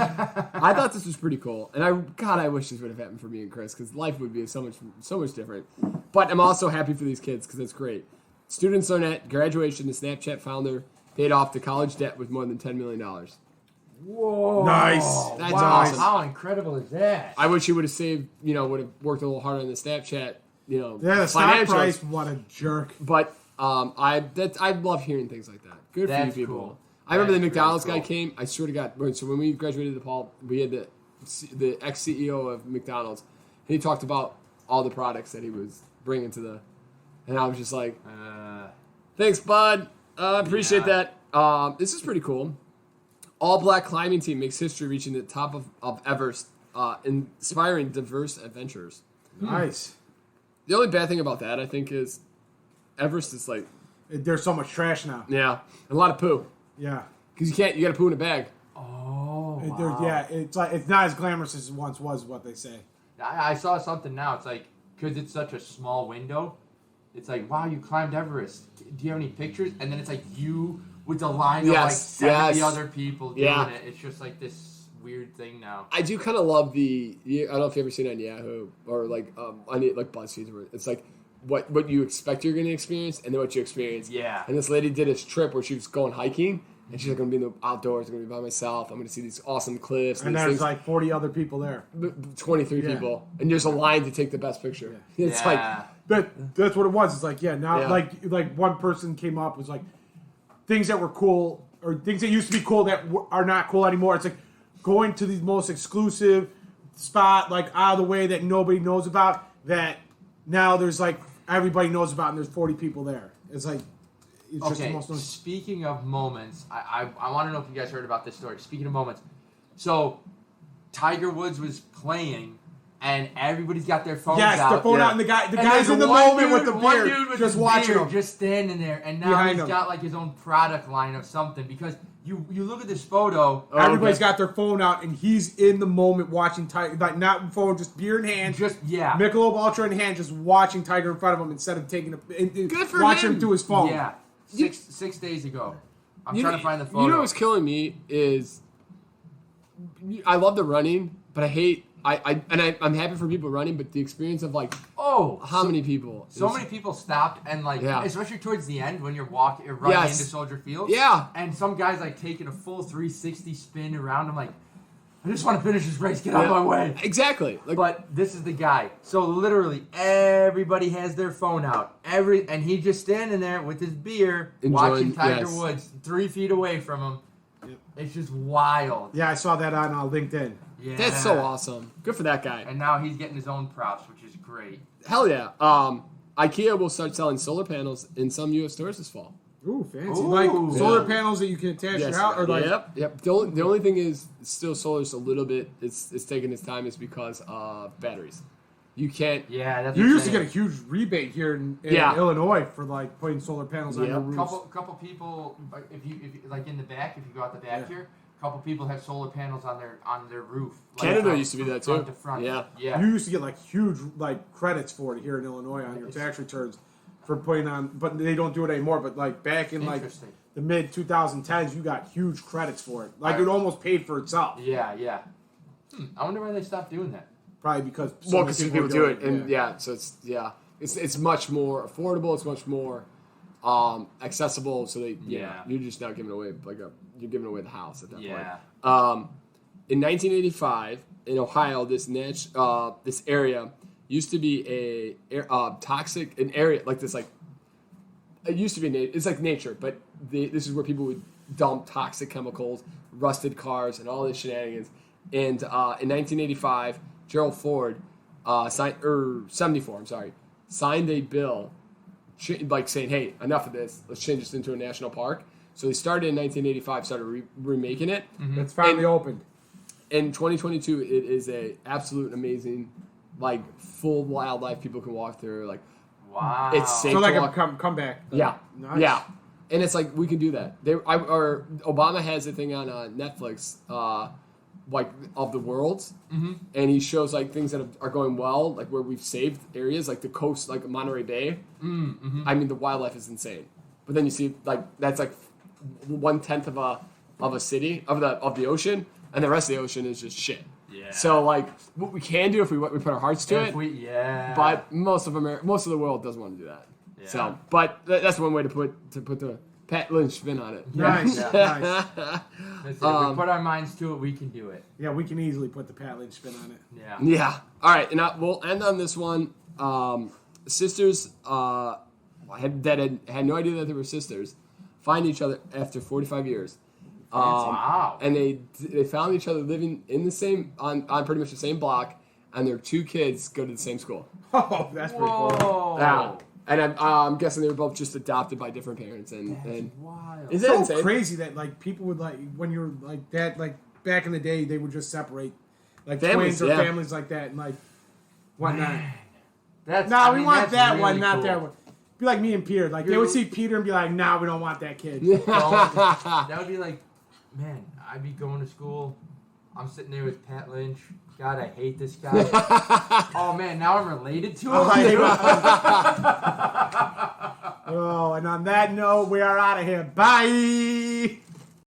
I thought this was pretty cool, and I wish this would have happened for me and Chris, because life would be so much different. But I'm also happy for these kids because it's great. Students learn at graduation. The Snapchat founder paid off the college debt with more than $10 million. Whoa! Nice. That's wow. awesome. How incredible is that? I wish he would have saved, would have worked a little harder on the Snapchat, Yeah, the stock financials. price, what a jerk. But I love hearing things like that. Good for you That's people. cool. I remember the That's McDonald's really guy cool. came. I swear to God. So when we graduated DePaul, we had the ex-CEO of McDonald's. And he talked about all the products that he was bringing to the... And I was just like, thanks, bud. Appreciate that. This is pretty cool. All-black climbing team makes history reaching the top of Everest, inspiring diverse adventures. Nice. The only bad thing about that, I think, is Everest is like... There's so much trash now. Yeah, a lot of poo. Yeah. Because you got to poo in a bag. Oh, Wow. Yeah, it's not as glamorous as it once was, what they say. I saw something now. It's like, because it's such a small window, it's like, wow, you climbed Everest. Do you have any pictures? And then it's like you with the line of like 70 other people doing it. It's just like this weird thing now. I do kind of love I don't know if you ever seen it on Yahoo or like on like BuzzFeed, where it's like what you expect you're going to experience and then what you experience. Yeah. And this lady did this trip where she was going hiking and she's like, I'm going to be in the outdoors. I'm going to be by myself. I'm going to see these awesome cliffs. And there's like 40 other people there. 23 people. And there's a line to take the best picture. Yeah. It's like... That's what it was. It's like, now, Yeah. like one person came up, was like, things that were cool, or things that used to be cool that are not cool anymore. It's like going to the most exclusive spot, like out of the way that nobody knows about, that now there's like, everybody knows about, and there's 40 people there. It's like, it's just the most... Speaking of moments, I want to know if you guys heard about this story. Speaking of moments, so Tiger Woods was playing, and everybody's got their phones out. Yes, the phone out, and the guy's in the one moment with the one beard, dude with just the watching beard, him. just standing there, and now Behind he's him. got like his own product line of something, because you look at this photo. Everybody's got their phone out, and he's in the moment watching Tiger, like not phone, just beer in hand, Michelob Ultra in hand, just watching Tiger in front of him instead of taking Good for watching him. him through his phone. Yeah, six days ago. I'm trying to find the photo. You know what's killing me is I love the running, but I hate I'm happy for people running, but the experience of like how many people? So many people stopped and like, especially towards the end when you're running into Soldier Field. Yeah. And some guys like taking a full 360 spin around. I'm like, I just want to finish this race. Get out of my way. Exactly. But this is the guy. So literally everybody has their phone out. And he just standing there with his beer, watching Tiger Woods 3 feet away from him. Yep. It's just wild. Yeah, I saw that on LinkedIn. Yeah. That's so awesome. Good for that guy. And now he's getting his own props, which is great. Hell yeah. IKEA will start selling solar panels in some U.S. stores this fall. Ooh, fancy. Like solar panels that you can attach your house? Or like, Yep. The only thing is, still solar's a little bit, it's taking its time, is because batteries. You can't... Yeah, that's you used to get a huge rebate here in Illinois for like putting solar panels on your roofs. Couple people, if you like in the back, if you go out the back here, a couple people have solar panels on their roof. Canada used to be that too. Front to front. Yeah. You used to get like huge like credits for it here in Illinois on your tax returns for putting on, but they don't do it anymore. But like back in like the mid 2010s, you got huge credits for it. Like it almost paid for itself. Yeah. I wonder why they stopped doing that. Probably because because people do it, and so it's much more affordable. It's much more accessible. So you're just not giving away you're giving away the house at that point. In 1985, in Ohio, this area used to be an area like this. Like it used to be, it's like nature, but this is where people would dump toxic chemicals, rusted cars, and all this shenanigans. And in 1985. Gerald Ford, signed a bill, like saying, "Hey, enough of this. Let's change this into a national park." So they started in 1985, started remaking it. Mm-hmm. It's finally opened. In 2022, it is a absolute amazing, like full wildlife people can walk through. Like, wow, it's safe. So like to walk. a comeback. Yeah, nice. Yeah, and it's like we can do that. Or Obama has a thing on Netflix. Like of the worlds, and he shows like things that are going well, like where we've saved areas, like the coast, like Monterey Bay. I mean, the wildlife is insane. But then you see like that's like 1/10 of a city of the ocean, and the rest of the ocean is just shit. Yeah. So like what we can do if we put our hearts to it. But most of the world doesn't want to do that. Yeah. So, but that's one way to put the Pat Lynch spin on it. Nice, Yeah. nice. Listen, if we put our minds to it, we can do it. Yeah, we can easily put the Pat Lynch spin on it. Yeah. Yeah. All right, and we'll end on this one. Sisters that had no idea that they were sisters find each other after 45 years. Wow. And they found each other living in the same on pretty much the same block, and their 2 kids go to the same school. Oh, that's pretty cool. Whoa. Yeah. And I'm guessing they were both just adopted by different parents. And Wild. is that So insane? crazy that like people would like when you're like that, like back in the day they would just separate like Families, twins or yeah. families like that and like whatnot. Man. That's, No, I we mean, want that's that really one, not cool. that one. Be like me and Peter. Like they would see Peter and be like, "Nah, we don't want that kid." That would be like, man, I'd be going to school. I'm sitting there with Pat Lynch. God, I hate this guy. Oh, man, now I'm related to him? Oh, and on that note, we are out of here. Bye.